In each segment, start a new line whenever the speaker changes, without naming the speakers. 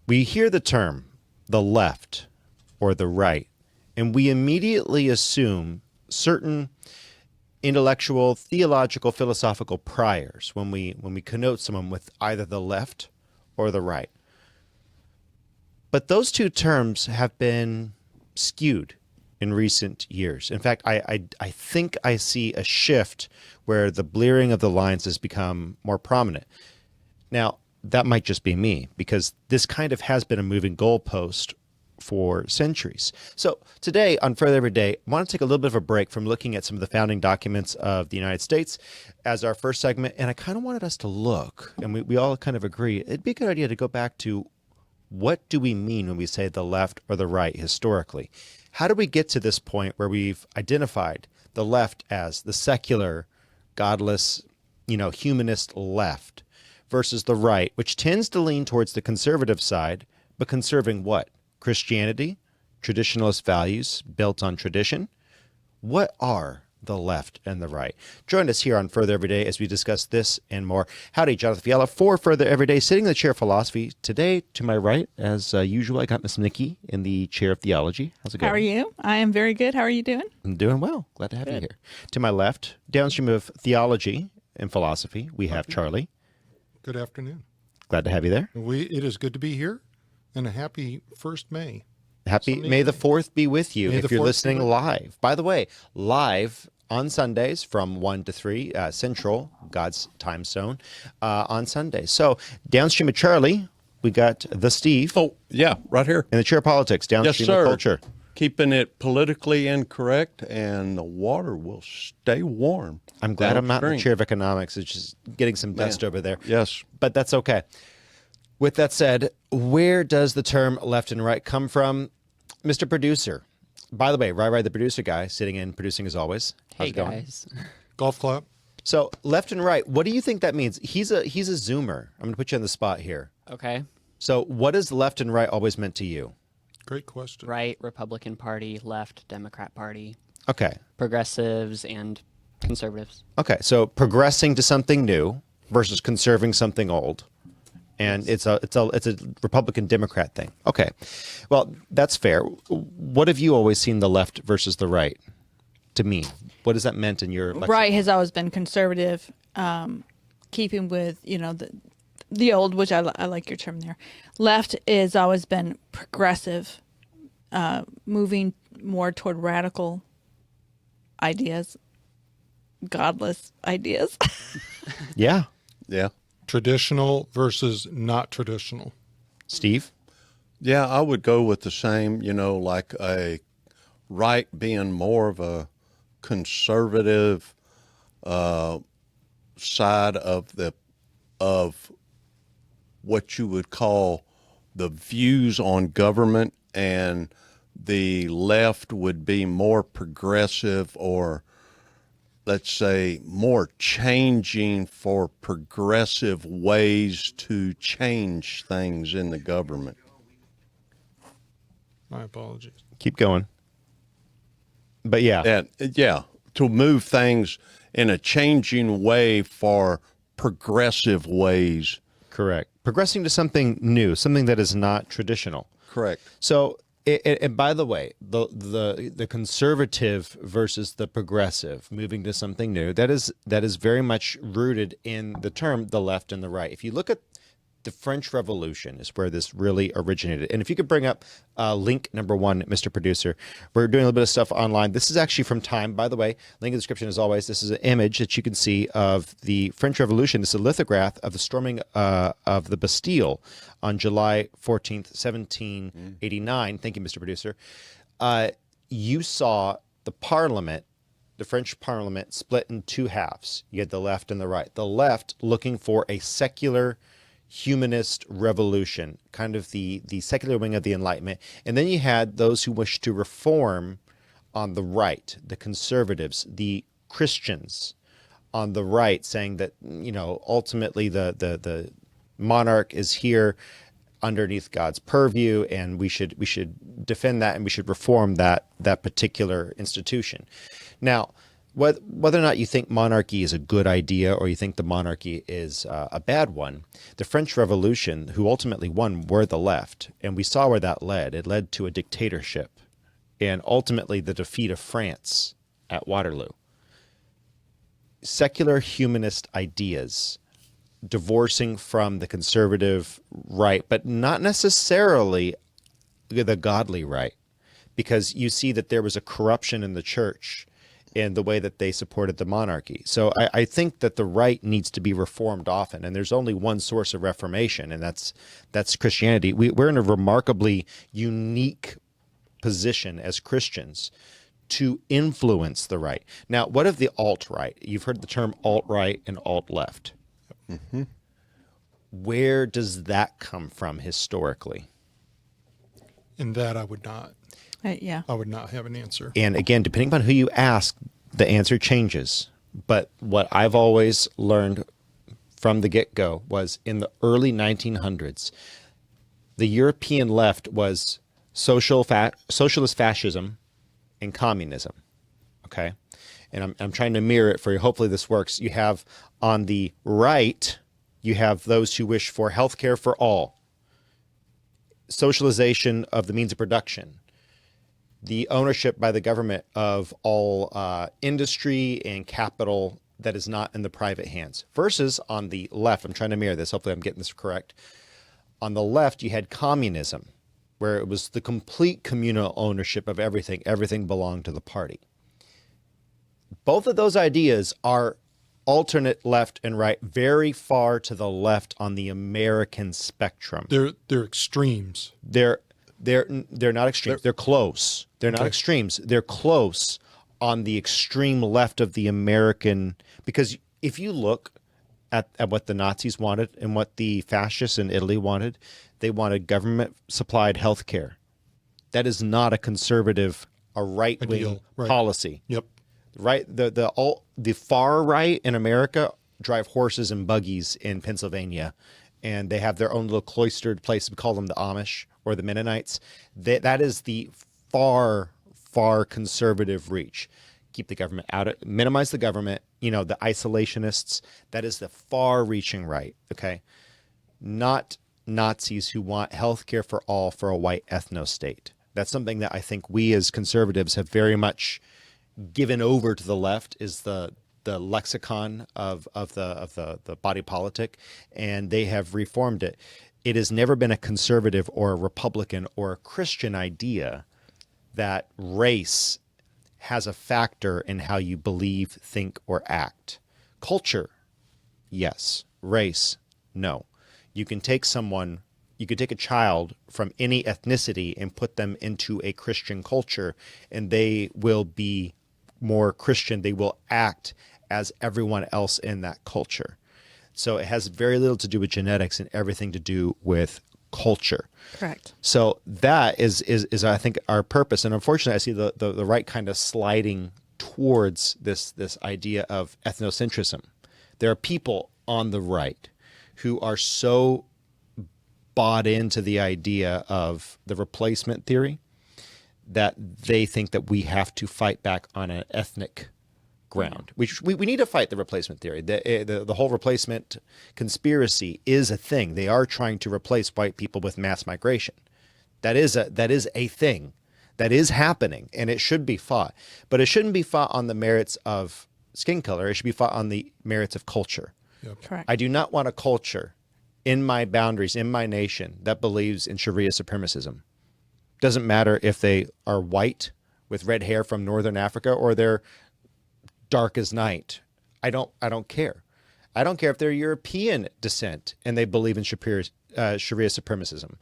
We hear the term the left or the right, and we immediately assume certain intellectual, theological, philosophical priors when we connote someone with either the left or the right. But those two terms have been skewed in recent years. In fact, I think I see a shift where the blurring of the lines has become more prominent. Now, that might just be me, because this kind of has been a moving goalpost for centuries. So today on Further Every Day, I want to take a little bit of a break from looking at some of the founding documents of the United States as our first segment. And I kind of wanted us to look, and we all kind of agree, it'd be a good idea to go back to what do we mean when we say the left or the right historically? How do we get to this point where we've identified the left as the secular, godless, humanist left versus the right, which tends to lean towards the conservative side, but conserving what? Christianity, traditionalist values built on tradition. What are the left and the right? Join us here on Further Every Day as we discuss this and more. Howdy, Jonathan Fiala for Further Every Day, sitting in the chair of philosophy. Today, to my right, as usual, I got Miss Nikki in the chair of theology. How's it going?
How are you? I am very good. How are you doing?
I'm doing well. Glad to have you here. To my left, downstream of theology and philosophy, we have Charlie.
Good afternoon.
Glad to have you there.
It is good to be here, and a happy 1st May.
Happy May the 4th be with you if you're listening live. By the way, live on Sundays from 1 to 3 Central, God's time zone, on Sundays. So downstream of Charlie, we got the Steve.
Oh, yeah, right here.
In the chair of politics, downstream of culture.
Keeping it politically incorrect, and the water will stay warm.
I'm glad I'm not in the chair of economics. It's just getting some dust over there.
Yes.
But that's okay. With that said, where does the term left and right come from? Mr. Producer. By the way, Rai, the producer guy, sitting in producing as always. How's it going?
Guys.
Golf clap.
So left and right, what do you think that means? He's a Zoomer. I'm going to put you on the spot here.
Okay.
So what has left and right always meant to you?
Great question.
Right, Republican Party, left, Democrat Party.
Okay.
Progressives and conservatives.
Okay, so progressing to something new versus conserving something old. And it's a Republican Democrat thing. Okay. Well, that's fair. What have you always seen the left versus the right to mean? What has that meant in your lexicon?
Right has always been conservative, keeping with, the old, which I like your term there. Left has always been progressive, moving more toward radical ideas, godless ideas.
Yeah.
Yeah.
Traditional versus not traditional.
Steve?
Yeah, I would go with the same, like a right being more of a conservative side of what you would call the views on government, and the left would be more progressive, or let's say more changing for progressive ways to change things in the government.
My apologies.
Keep going. But yeah.
And to move things in a changing way for progressive ways.
Correct. Progressing to something new, something that is not traditional.
Correct.
So, and by the way, the conservative versus the progressive, moving to something new, that is very much rooted in the term the left and the right. If you look at the French Revolution is where this really originated. And if you could bring up link number 1, Mr. Producer, we're doing a little bit of stuff online. This is actually from Time, by the way. Link in the description as always. This is an image that you can see of the French Revolution. This is a lithograph of the storming of the Bastille on July 14th, 1789. Thank you, Mr. Producer. You saw the Parliament, the French Parliament, split in two halves. You had the left and the right. The left looking for a secular humanist revolution, kind of the secular wing of the Enlightenment. And then you had those who wished to reform on the right, the conservatives, the Christians on the right, saying that, ultimately the monarch is here underneath God's purview, and we should defend that, and we should reform that particular institution. Now, whether or not you think monarchy is a good idea or you think the monarchy is a bad one, the French Revolution, who ultimately won, were the left. And we saw where that led. It led to a dictatorship and ultimately the defeat of France at Waterloo. Secular humanist ideas, divorcing from the conservative right, but not necessarily the godly right, because you see that there was a corruption in the church in the way that they supported the monarchy. So I think that the right needs to be reformed often, and there's only one source of reformation, and that's Christianity. We're in a remarkably unique position as Christians to influence the right. Now, what of the alt-right? You've heard the term alt-right and alt-left.
Mm-hmm.
Where does that come from historically?
In that I would not.
Yeah.
I would not have an answer.
And again, depending upon who you ask, the answer changes. But what I've always learned from the get-go was in the early 1900s, the European left was socialist fascism and communism. Okay? And I'm trying to mirror it for you. Hopefully this works. You have on the right, you have those who wish for health care for all, socialization of the means of production, the ownership by the government of all industry and capital that is not in the private hands. Versus on the left, I'm trying to mirror this, hopefully I'm getting this correct. On the left, you had communism, where it was the complete communal ownership of everything. Everything belonged to the party. Both of those ideas are alternate left and right, very far to the left on the American spectrum.
They're extremes.
They're not extremes. They're close. They're not extremes. They're close on the extreme left of the American, because if you look at what the Nazis wanted and what the fascists in Italy wanted, they wanted government-supplied health care. That is not a conservative, a right-wing
Ideal, right.
policy.
Yep.
Right, the far right in America drive horses and buggies in Pennsylvania, and they have their own little cloistered place. We call them the Amish or the Mennonites. That is the far conservative reach. Keep the government out of, minimize the government. You know, the isolationists. That is the far-reaching right. Okay, not Nazis who want health care for all for a white ethno-state. That's something that I think we as conservatives have very much given over to the left, is the lexicon of the body politic, and they have reformed it. It has never been a conservative or a Republican or a Christian idea that race has a factor in how you believe, think, or act. Culture, yes. Race, no. You can take a child from any ethnicity and put them into a Christian culture, and they will be more Christian. They will act as everyone else in that culture. So it has very little to do with genetics and everything to do with culture.
Correct.
So that is I think our purpose. And unfortunately, I see the right kind of sliding towards this idea of ethnocentrism. There are people on the right who are so bought into the idea of the replacement theory that they think that we have to fight back on an ethnic ground. We need to fight the replacement theory. The whole replacement conspiracy is a thing. They are trying to replace white people with mass migration. That is a thing. That is happening, and it should be fought. But it shouldn't be fought on the merits of skin color. It should be fought on the merits of culture.
Yep.
Correct.
I do not want a culture in my boundaries, in my nation, that believes in Sharia supremacism. Doesn't matter if they are white with red hair from Northern Africa or they're dark as night. I don't care. I don't care if they're European descent and they believe in Sharia supremacism.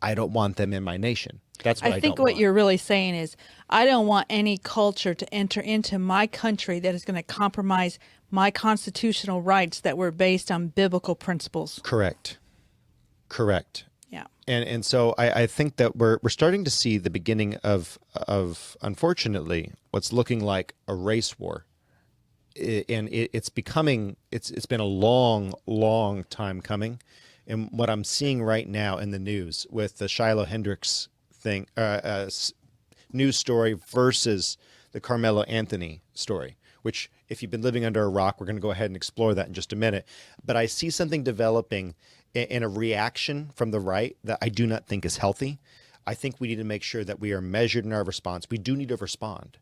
I don't want them in my nation. That's what I
think
don't
what
want.
you're really saying is, I don't want any culture to enter into my country that is going to compromise my constitutional rights that were based on biblical principles.
Correct.
Yeah.
And so I think that we're starting to see the beginning of unfortunately what's looking like a race war. And it's becoming, it's been a long time coming. And what I'm seeing right now in the news with the Shiloh Hendricks thing, news story versus the Carmelo Anthony story, which if you've been living under a rock, we're going to go ahead and explore that in just a minute. But I see something developing in a reaction from the right that I do not think is healthy. I think we need to make sure that we are measured in our response. We do need to respond.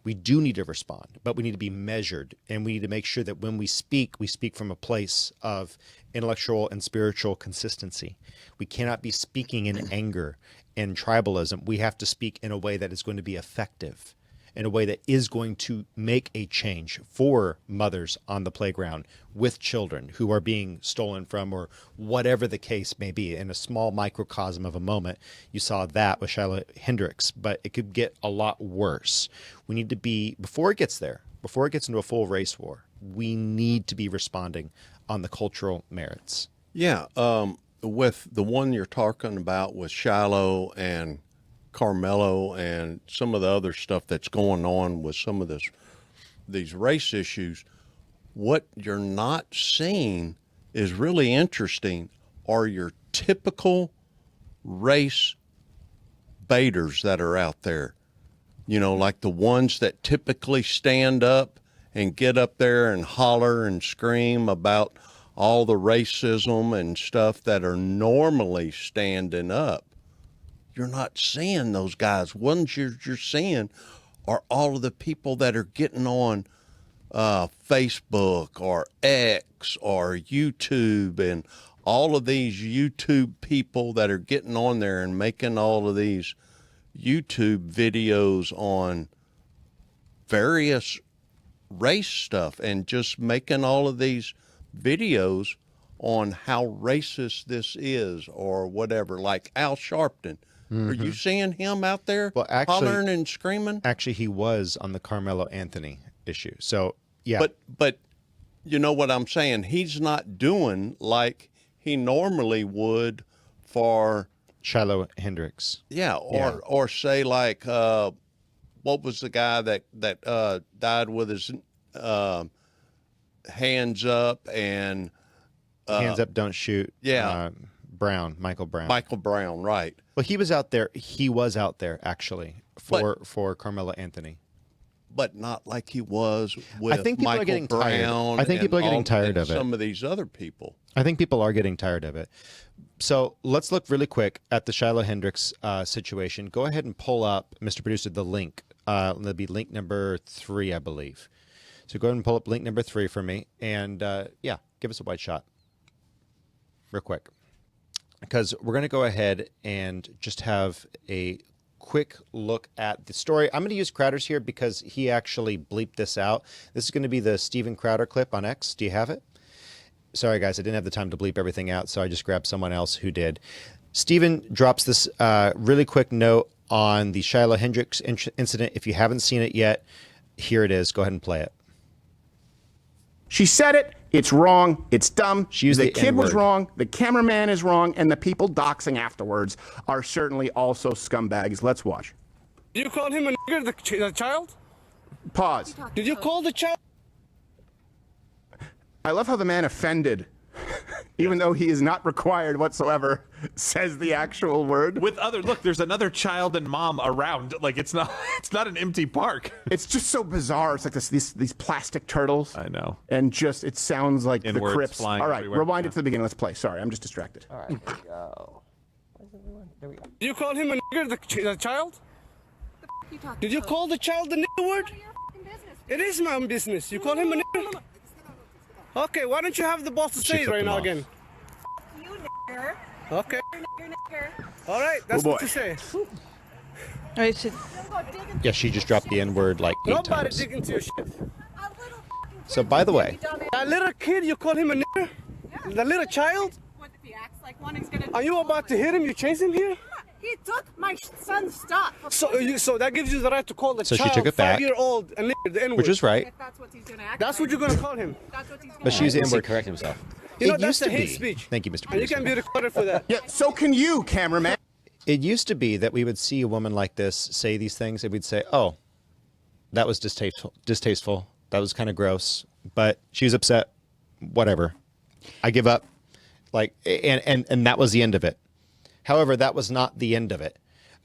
We do need to respond, but we need to be measured, and we need to make sure that when we speak from a place of intellectual and spiritual consistency. We cannot be speaking in anger and tribalism. We have to speak in a way that is going to be effective, in a way that is going to make a change for mothers on the playground with children who are being stolen from, or whatever the case may be. In a small microcosm of a moment, you saw that with Shiloh Hendricks, but it could get a lot worse. We need to be, before it gets there, before it gets into a full race war, we need to be responding on the cultural merits.
Yeah, with the one you're talking about with Shiloh and Carmelo and some of the other stuff that's going on with some of these race issues, what you're not seeing is really interesting are your typical race baiters that are out there. You know, like the ones that typically stand up and get up there and holler and scream about all the racism and stuff that are normally standing up. You're not seeing those guys. Ones you're seeing are all of the people that are getting on Facebook or X or YouTube, and all of these YouTube people that are getting on there and making all of these YouTube videos on various race stuff, and just making all of these videos on how racist this is or whatever, like Al Sharpton. Are you seeing him out there hollering and screaming?
Actually, he was on the Carmelo Anthony issue. So, yeah.
But you know what I'm saying? He's not doing like he normally would for
Shiloh Hendricks.
Yeah, or say like what was the guy that died with his hands up and
hands up, don't shoot.
Yeah.
Michael Brown.
Michael Brown, right.
Well, he was out there. He was out there actually for Carmelo Anthony.
But not like he was with
I think people
Michael
are getting
Brown.
tired. I think people are getting tired of it.
Some of these other people.
I think people are getting tired of it. So let's look really quick at the Shiloh Hendricks situation. Go ahead and pull up, Mr. Producer, the link. That'll be link number 3, I believe. So go ahead and pull up link number 3 for me. And give us a wide shot real quick. Because we're going to go ahead and just have a quick look at the story. I'm going to use Crowder's here because he actually bleeped this out. This is going to be the Steven Crowder clip on X. Do you have it? Sorry, guys, I didn't have the time to bleep everything out, so I just grabbed someone else who did. Steven drops this really quick note on the Shiloh Hendricks incident. If you haven't seen it yet, here it is. Go ahead and play it.
She said it. It's wrong. It's dumb.
She used
the
the
kid was
N-word.
wrong. The cameraman is wrong. And the people doxing afterwards are certainly also scumbags. Let's watch.
Did you call him a nigger, the child?
Pause.
Did you call the child?
I love how the man offended, even though he is not required whatsoever, says the actual word.
With look, there's another child and mom around. Like it's not an empty park.
It's just so bizarre. It's like these plastic turtles.
I know.
And just, it sounds like the
N-words
Crips.
flying
All right,
everywhere.
rewind it to the beginning. Let's play. Sorry, I'm just distracted.
All right, here we go. There we go.
Did you call him a nigger, the child? Did you call the child the nigger word? It is my own business. You call him a nigger? Okay, why don't you have the boss to say it
flipped
right
him
now
off.
again?
You nigger.
Okay.
Nigger.
All right, that's
boy.
what you say.
All right, so
Yeah, she just dropped the N-word like 8
Nobody
times.
dig into your shit.
So, by the way,
That little kid, you call him a nigger? The little child?
What if he acts like one? He's gonna.
Are you about to hit him? You chase him here?
He took my son's stuff.
So that gives you the right to call the
So she
child
took it back,
5-year-old and nigger, the N-word.
which is right.
If that's what he's gonna act.
That's what you're gonna call him.
That's what he's gonna.
But she's
Let's see,
N-word.
correct himself.
You know,
It
that's
used
a
to
hate
be.
speech.
Thank you, Mr.
And you
Producer.
can be recorded for that.
Yeah, so can you, cameraman.
It used to be that we would see a woman like this say these things, and we'd say, "Oh, that was distasteful. That was kind of gross." But she was upset. Whatever. I give up. Like, and that was the end of it. However, that was not the end of it.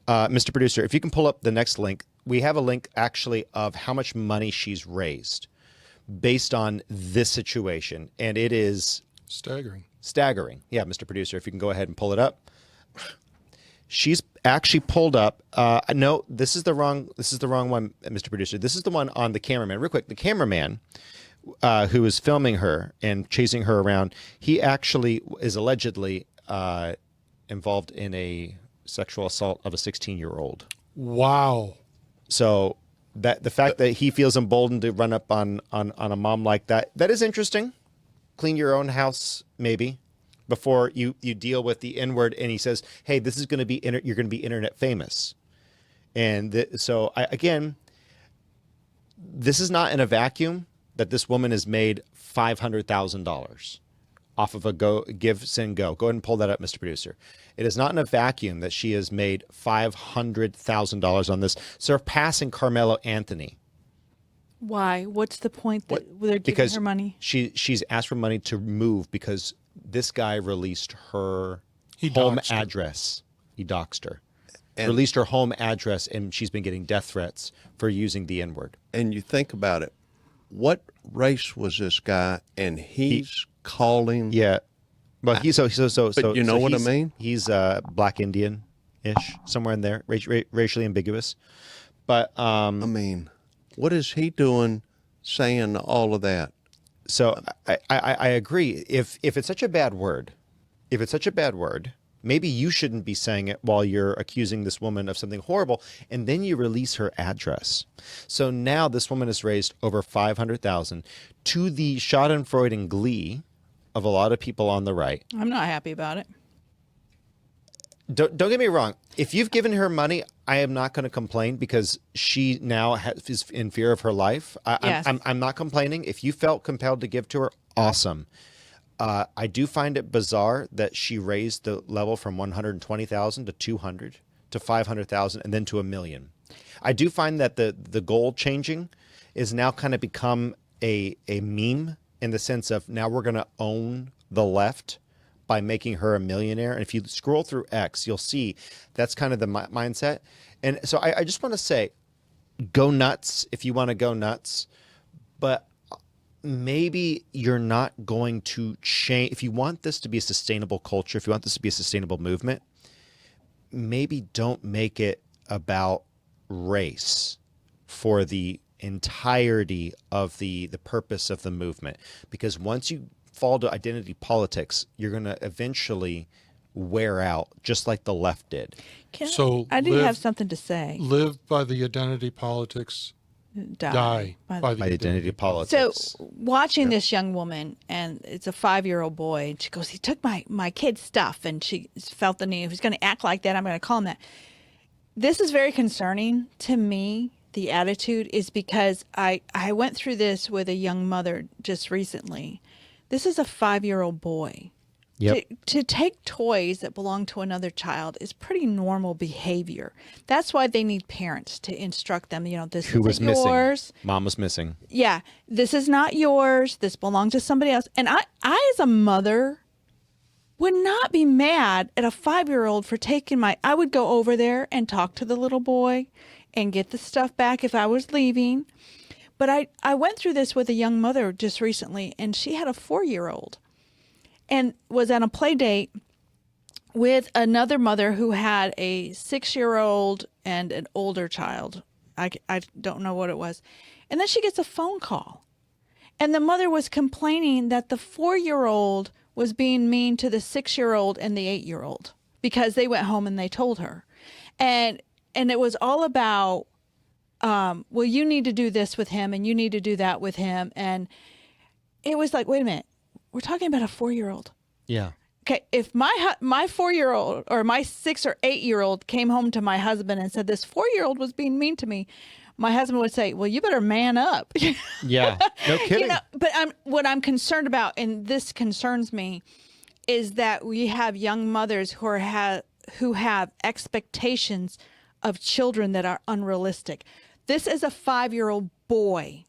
Mr. Producer, if you can pull up the next link, we have a link actually of how much money she's raised based on this situation. And it is
Staggering.
staggering. Yeah, Mr. Producer, if you can go ahead and pull it up. She's actually pulled up. No, this is the wrong one, Mr. Producer. This is the one on the cameraman. Real quick, the cameraman who was filming her and chasing her around, he actually is allegedly involved in a sexual assault of a 16-year-old.
Wow.
So that the fact that he feels emboldened to run up on a mom like that is interesting. Clean your own house, maybe, before you deal with the N-word. And he says, hey, this is going to be, you're going to be internet famous. And so again, this is not in a vacuum that this woman has made $500,000 off of a give, send, go. Go ahead and pull that up, Mr. Producer. It is not in a vacuum that she has made $500,000 on this, surpassing Carmelo Anthony.
Why? What's the point that they're giving
Because
her money?
she's asked for money to move because this guy released her
He
home
doxed her.
address. He doxed her.
And-
Released her home address, and she's been getting death threats for using the N-word.
And you think about it. What race was this guy? And he's calling.
Yeah. Well, he's so
But you know what I
he's-
mean?
He's Black Indian-ish, somewhere in there, racially ambiguous. But
I mean, what is he doing saying all of that?
so I agree. If it's such a bad word, maybe you shouldn't be saying it while you're accusing this woman of something horrible, and then you release her address. So now this woman has raised over $500,000 to the schadenfreude and glee of a lot of people on the right.
I'm not happy about it.
Don't get me wrong. If you've given her money, I am not going to complain because she now is in fear of her life.
Yes.
I'm not complaining. If you felt compelled to give to her, awesome. I do find it bizarre that she raised the level from 120,000 to 200 to 500,000 and then to $1 million. I do find that the goal changing is now kind of become a meme in the sense of now we're going to own the left by making her a millionaire. And if you scroll through X, you'll see that's kind of the mindset. And so I just want to say, go nuts if you want to go nuts, but maybe you're not going to change. If you want this to be a sustainable culture, if you want this to be a sustainable movement, maybe don't make it about race for the entirety of the purpose of the movement. Because once you fall to identity politics, you're going to eventually wear out, just like the left did.
I do have something to say.
Live by the identity politics. Die by the
identity politics.
So watching this young woman, and it's a 5-year-old boy, and she goes, he took my kid's stuff, and she felt the need, if he's going to act like that, I'm going to call him that. This is very concerning to me, the attitude, is because I went through this with a young mother just recently. This is a 5-year-old boy.
Yep.
To take toys that belong to another child is pretty normal behavior. That's why they need parents to instruct them. You know, this isn't yours.
Mom was missing.
Yeah, this is not yours. This belongs to somebody else. And I as a mother, would not be mad at a 5-year-old for taking I would go over there and talk to the little boy and get the stuff back if I was leaving. But I went through this with a young mother just recently, and she had a 4-year-old. And was on a play date with another mother who had a 6-year-old and an older child. I don't know what it was. And then she gets a phone call. And the mother was complaining that the 4-year-old was being mean to the 6-year-old and the 8-year-old because they went home and they told her. And it was all about, well, you need to do this with him and you need to do that with him. And it was like, wait a minute. We're talking about a 4-year-old.
Yeah.
Okay, if my 4-year-old or my 6 or 8-year-old came home to my husband and said this 4-year-old was being mean to me, my husband would say, "Well, you better man up."
Yeah. No kidding.
But what I'm concerned about, and this concerns me, is that we have young mothers who have expectations of children that are unrealistic. This is a 5-year-old boy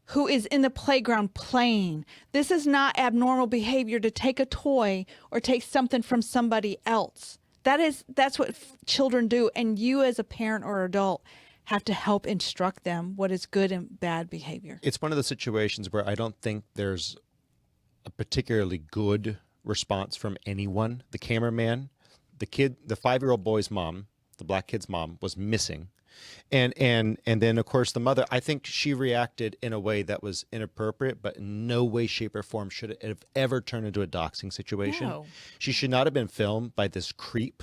who is in the playground playing. This is not abnormal behavior to take a toy or take something from somebody else. That's what children do. And you as a parent or adult have to help instruct them what is good and bad behavior.
It's one of the situations where I don't think there's a particularly good response from anyone. The cameraman, the 5-year-old boy's mom, the black kid's mom, was missing. And then of course the mother, I think she reacted in a way that was inappropriate, but in no way, shape, or form should it have ever turned into a doxing situation.
No.
She should not have been filmed by this creep.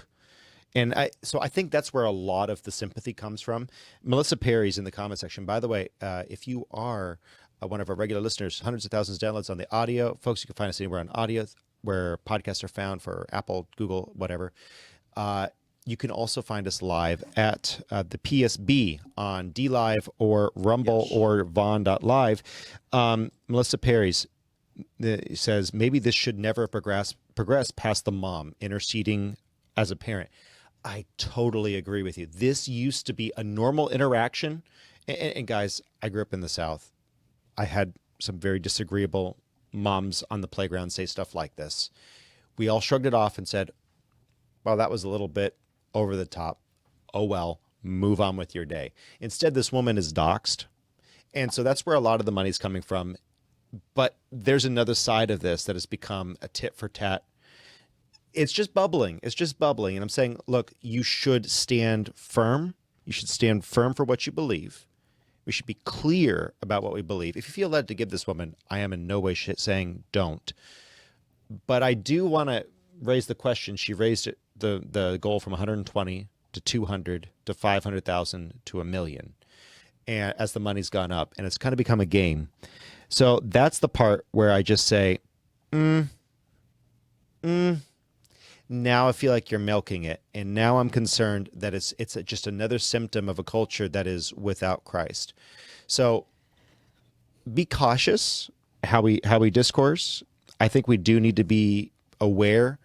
And so I think that's where a lot of the sympathy comes from. Melissa Perry's in the comment section. By the way, if you are one of our regular listeners, hundreds of thousands of downloads on the audio. Folks, you can find us anywhere on audio where podcasts are found for Apple, Google, whatever. You can also find us live at the PSB on DLive or Rumble or Vaughn.live. Melissa Perry's says, maybe this should never progress past the mom interceding as a parent. I totally agree with you. This used to be a normal interaction. And guys, I grew up in the South. I had some very disagreeable moms on the playground say stuff like this. We all shrugged it off and said, well, that was a little bit over the top. Oh, well, move on with your day. Instead, this woman is doxxed. And so that's where a lot of the money's coming from. But there's another side of this that has become a tit for tat. It's just bubbling. It's just bubbling. And I'm saying, look, you should stand firm. You should stand firm for what you believe. We should be clear about what we believe. If you feel led to give this woman, I am in no way saying don't. But I do want to raise the question. She raised it, the goal from 120 to 200 to 500,000 to $1 million, and as the money's gone up, and it's kind of become a game. So that's the part where I just say, now I feel like you're milking it, and now I'm concerned that it's just another symptom of a culture that is without Christ. So be cautious how we discourse. I think we do need to be aware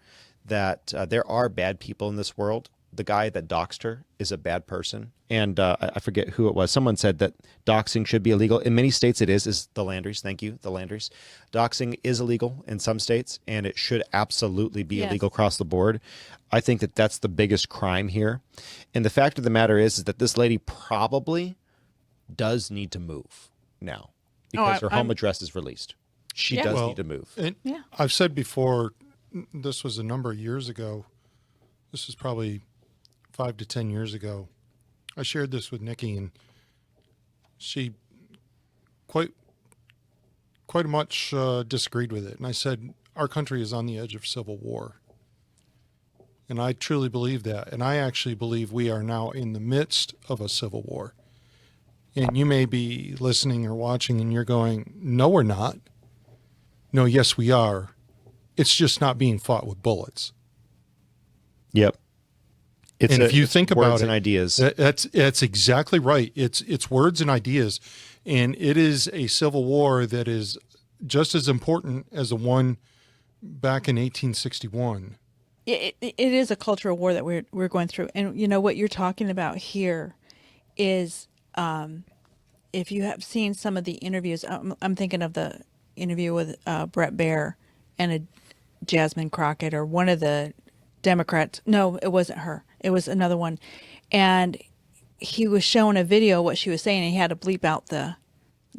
that there are bad people in this world. The guy that doxed her is a bad person. And I forget who it was. Someone said that doxing should be illegal. In many states it is the Landrys. Thank you, the Landrys. Doxing is illegal in some states, and it should absolutely be illegal across the board. I think that that's the biggest crime here. And the fact of the matter is that this lady probably does need to move now because her home address is released. She does need to move.
And I've said before, this was a number of years ago. This is probably 5 to 10 years ago. I shared this with Nikki, and she quite much disagreed with it. And I said, our country is on the edge of civil war. And I truly believe that. And I actually believe we are now in the midst of a civil war. And you may be listening or watching and you're going, no, we're not. No, yes, we are. It's just not being fought with bullets.
Yep.
And if you think about
words
it,
and ideas.
That's exactly right. It's words and ideas, and it is a civil war that is just as important as the one back in 1861.
It is a cultural war that we're going through, and you know what you're talking about here is if you have seen some of the interviews. I'm thinking of the interview with Brett Baer and Jasmine Crockett, or one of the Democrats. No, it wasn't her. It was another one. And he was showing a video of what she was saying, and he had to bleep out the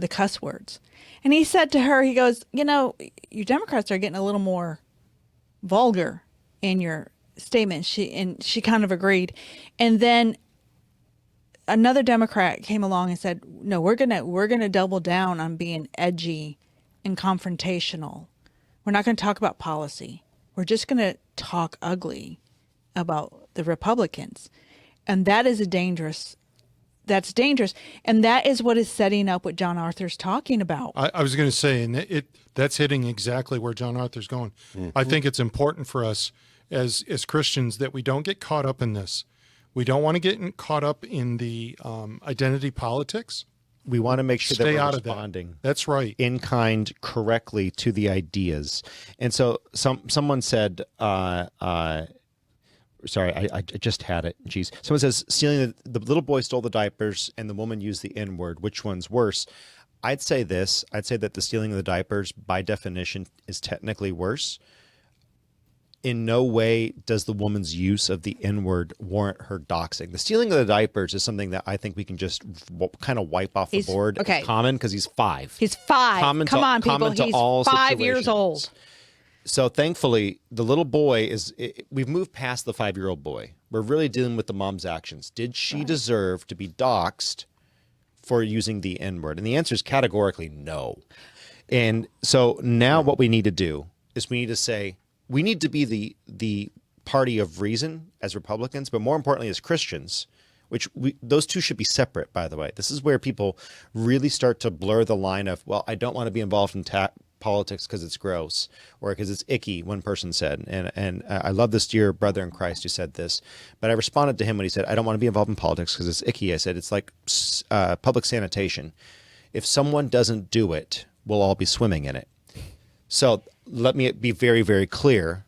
cuss words. And he said to her, he goes, you know, you Democrats are getting a little more vulgar in your statement. She kind of agreed. And then another Democrat came along and said, no, we're gonna double down on being edgy and confrontational. We're not going to talk about policy. We're just going to talk ugly about the Republicans. And that is dangerous. And that is what is setting up what John Arthur's talking about.
I was going to say, and that's hitting exactly where John Arthur's going. Mm-hmm. I think it's important for us as Christians that we don't get caught up in this. We don't want to get caught up in the identity politics.
We want to make sure that we're responding.
That's right.
In kind, correctly to the ideas. And so someone said, sorry, I just had it. Jeez. Someone says, stealing the little boy stole the diapers and the woman used the N-word. Which one's worse? I'd say this. I'd say that the stealing of the diapers, by definition, is technically worse. in no way does the woman's use of the N-word warrant her doxing. The stealing of the diapers is something that I think we can just kind of wipe off the board.
okay.
It's common because he's 5.
He's 5.
Common
Come
to-
on, people.
common to
He's
all
5 years
situations.
old.
So thankfully, the little boy we've moved past the 5-year-old boy. We're really dealing with the mom's actions. Did she deserve to be doxed for using the N-word? And the answer is categorically no. And so now what we need to do is we need to say, we need to be the party of reason as Republicans, but more importantly as Christians, which those two should be separate, by the way. This is where people really start to blur the line of, well, I don't want to be involved in politics because it's gross or because it's icky, one person said. And I love this dear brother in Christ who said this, but I responded to him when he said, I don't want to be involved in politics because it's icky. I said, it's like public sanitation. If someone doesn't do it, we'll all be swimming in it. So let me be very, very clear.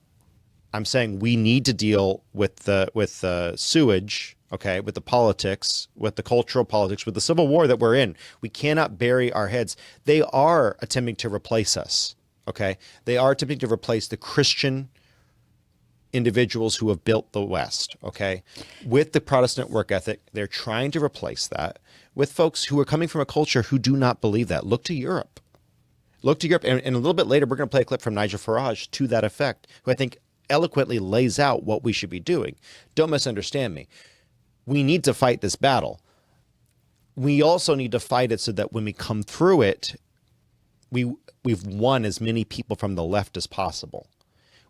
I'm saying we need to deal with the sewage, okay, with the politics, with the cultural politics, with the civil war that we're in. We cannot bury our heads. They are attempting to replace us, okay? They are attempting to replace the Christian individuals who have built the West, okay? With the Protestant work ethic, they're trying to replace that with folks who are coming from a culture who do not believe that. Look to Europe. Look to Europe. And a little bit later, we're going to play a clip from Nigel Farage to that effect, who I think eloquently lays out what we should be doing. Don't misunderstand me. We need to fight this battle. We also need to fight it so that when we come through it, we've won as many people from the left as possible.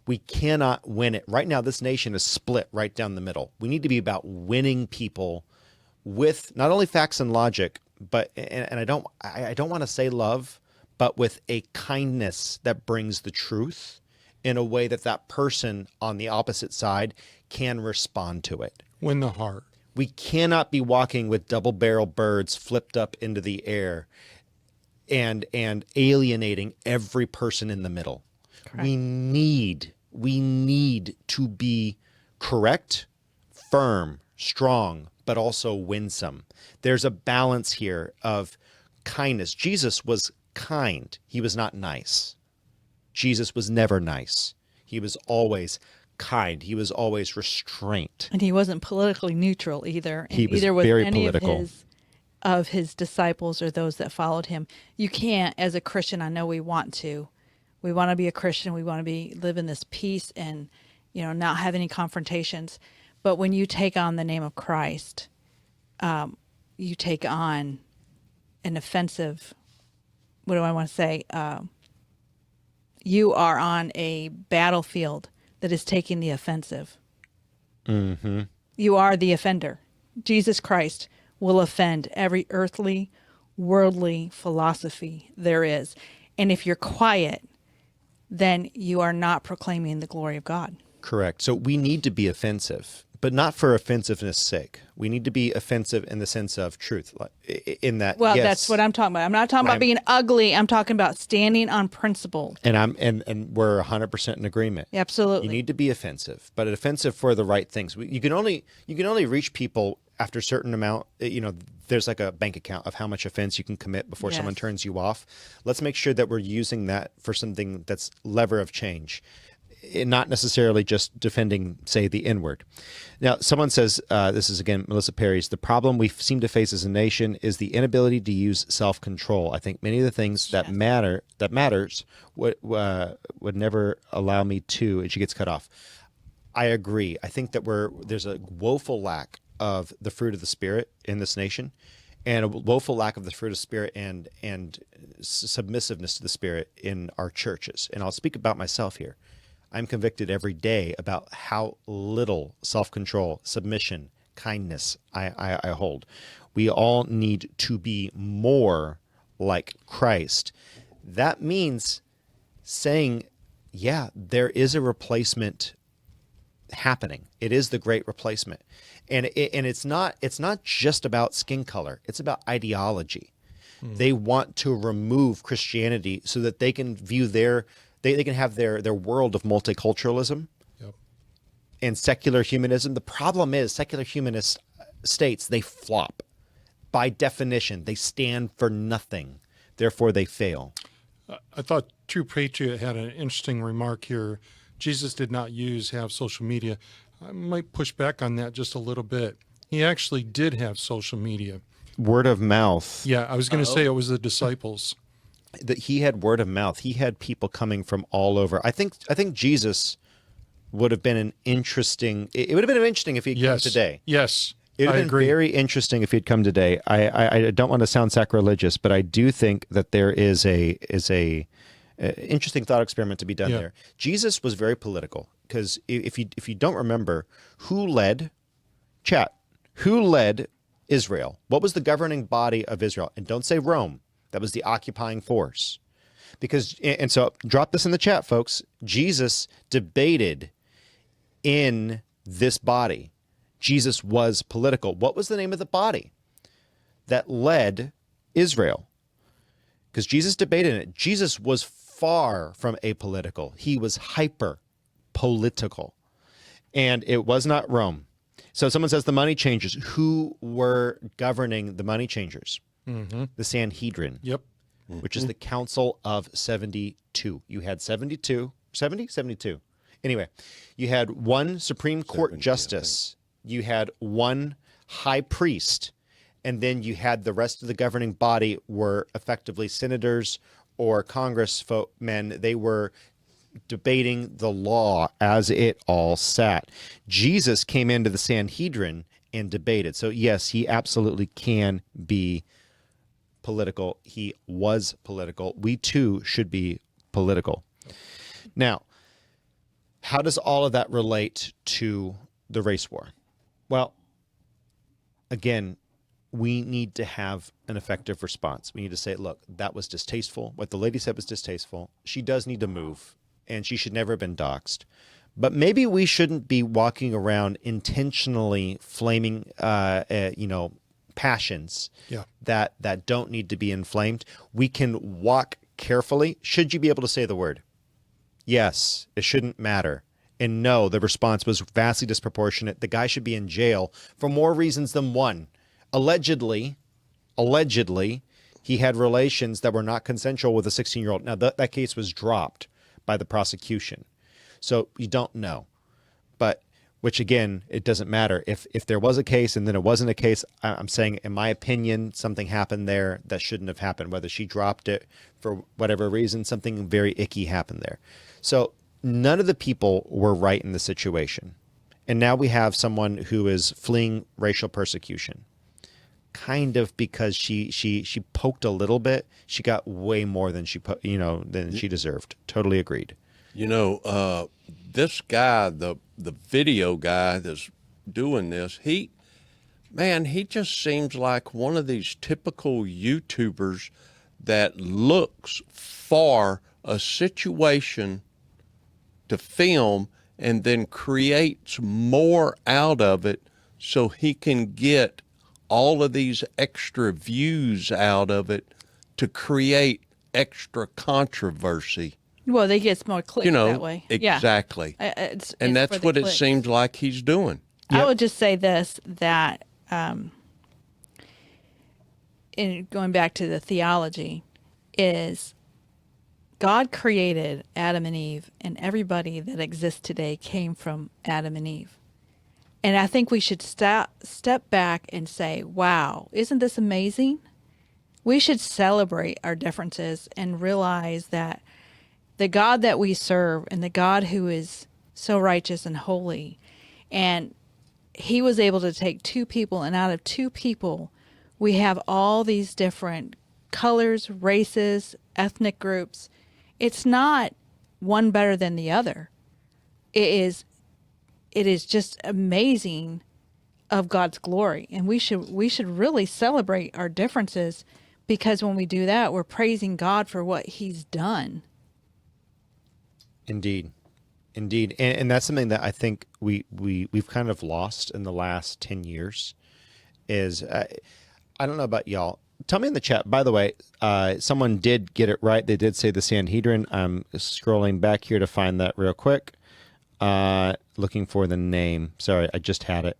We cannot win it. Right now, this nation is split right down the middle. We need to be about winning people with not only facts and logic, but and I don't want to say love, but with a kindness that brings the truth in a way that that person on the opposite side can respond to it.
Win the heart.
We cannot be walking with double-barrel birds flipped up into the air and alienating every person in the middle. Correct. We need to be correct, firm, strong, but also winsome. There's a balance here of kindness. Jesus was kind. He was not nice. Jesus was never nice. He was always kind. He was always restraint.
And he wasn't politically neutral either. And
He was
either with
very
any
political.
of his disciples or those that followed him. You can't, as a Christian, I know we want to be a Christian. We want to live in this peace and, not have any confrontations. But when you take on the name of Christ, you take on an offensive, what do I want to say? You are on a battlefield that is taking the offensive.
Mm-hmm.
You are the offender. Jesus Christ will offend every earthly, worldly philosophy there is. And if you're quiet, then you are not proclaiming the glory of God.
Correct. So we need to be offensive, but not for offensiveness' sake. We need to be offensive in the sense of truth. In that,
well,
yes,
that's what I'm talking about. I'm not talking about being ugly. I'm talking about standing on principle.
And we're 100% in agreement.
Absolutely.
You need to be offensive, but offensive for the right things. You can only reach people after a certain amount. There's like a bank account of how much offense you can commit before someone turns you off. Let's make sure that we're using that for something that's lever of change, and not necessarily just defending, say, the N-word. Now, someone says, this is again Melissa Perry's, the problem we seem to face as a nation is the inability to use self-control. I think many of the things that matters would never allow me to, and she gets cut off. I agree. I think that there's a woeful lack of the fruit of the Spirit in this nation, and a woeful lack of the fruit of the Spirit and submissiveness to the Spirit in our churches. And I'll speak about myself here. I'm convicted every day about how little self-control, submission, kindness I hold. We all need to be more like Christ. That means saying, yeah, there is a replacement happening. It is the great replacement. And it's not just about skin color. It's about ideology. They want to remove Christianity so that they can view they can have their world of multiculturalism and secular humanism. The problem is secular humanist states, they flop. By definition, they stand for nothing. Therefore, they fail.
I thought True Patriot had an interesting remark here Jesus did not have social media. I might push back on that just a little bit. He actually did have social media.
Word of mouth.
Yeah, I was going to say it was the disciples.
That he had word of mouth. He had people coming from all over. I think Jesus would have been an interesting. It would have been interesting if he'd come today.
Yes.
It would have been very interesting if he'd come today. I don't want to sound sacrilegious, but I do think that there is a interesting thought experiment to be done there. Jesus was very political because if you don't remember, who led Israel? What was the governing body of Israel? And don't say Rome. That was the occupying force. And so drop this in the chat, folks. Jesus debated in this body. Jesus was political. What was the name of the body that led Israel? Because Jesus debated in it. Jesus was far from apolitical. He was hyper political. And it was not Rome. So someone says the money changers. Who were governing the money changers? The Sanhedrin.
Yep.
Which is the Council of 72. You had 72. Anyway, you had one Supreme Court justice. You had one high priest. And then you had the rest of the governing body were effectively senators or congressmen. They were debating the law as it all sat. Jesus came into the Sanhedrin and debated. So yes, he absolutely can be political. He was political. We too should be political. Now, how does all of that relate to the race war? Well, again, we need to have an effective response. We need to say, look, that was distasteful. What the lady said was distasteful. She does need to move, and she should never have been doxxed. But maybe we shouldn't be walking around intentionally flaming, passions that don't need to be inflamed. We can walk carefully. Should you be able to say the word? Yes, it shouldn't matter. And no, the response was vastly disproportionate. The guy should be in jail for more reasons than one. Allegedly, he had relations that were not consensual with a 16-year-old. Now, that case was dropped by the prosecution. So you don't know. But which again, it doesn't matter. If there was a case and then it wasn't a case, I'm saying, in my opinion, something happened there that shouldn't have happened. Whether she dropped it for whatever reason, something very icky happened there. So none of the people were right in the situation. And now we have someone who is fleeing racial persecution. Kind of because she poked a little bit. She got way more than she deserved. Totally agreed.
This guy, the video guy that's doing this, he just seems like one of these typical YouTubers that looks for a situation to film and then creates more out of it so he can get all of these extra views out of it to create extra controversy.
Well, they get more clicks that way.
Exactly.
Yeah.
And that's what it seems like he's doing.
I would just say this, that in going back to the theology, is God created Adam and Eve, and everybody that exists today came from Adam and Eve. And I think we should step back and say, wow, isn't this amazing? We should celebrate our differences and realize that the God that we serve and the God who is so righteous and holy, and he was able to take two people, and out of two people, we have all these different colors, races, ethnic groups. It's not one better than the other. It is just amazing of God's glory. And we should really celebrate our differences, because when we do that, we're praising God for what he's done.
Indeed. And that's something that I think we've kind of lost in the last 10 years is, I don't know about y'all. Tell me in the chat, by the way, someone did get it right. They did say the Sanhedrin. I'm scrolling back here to find that real quick. Looking for the name. Sorry, I just had it.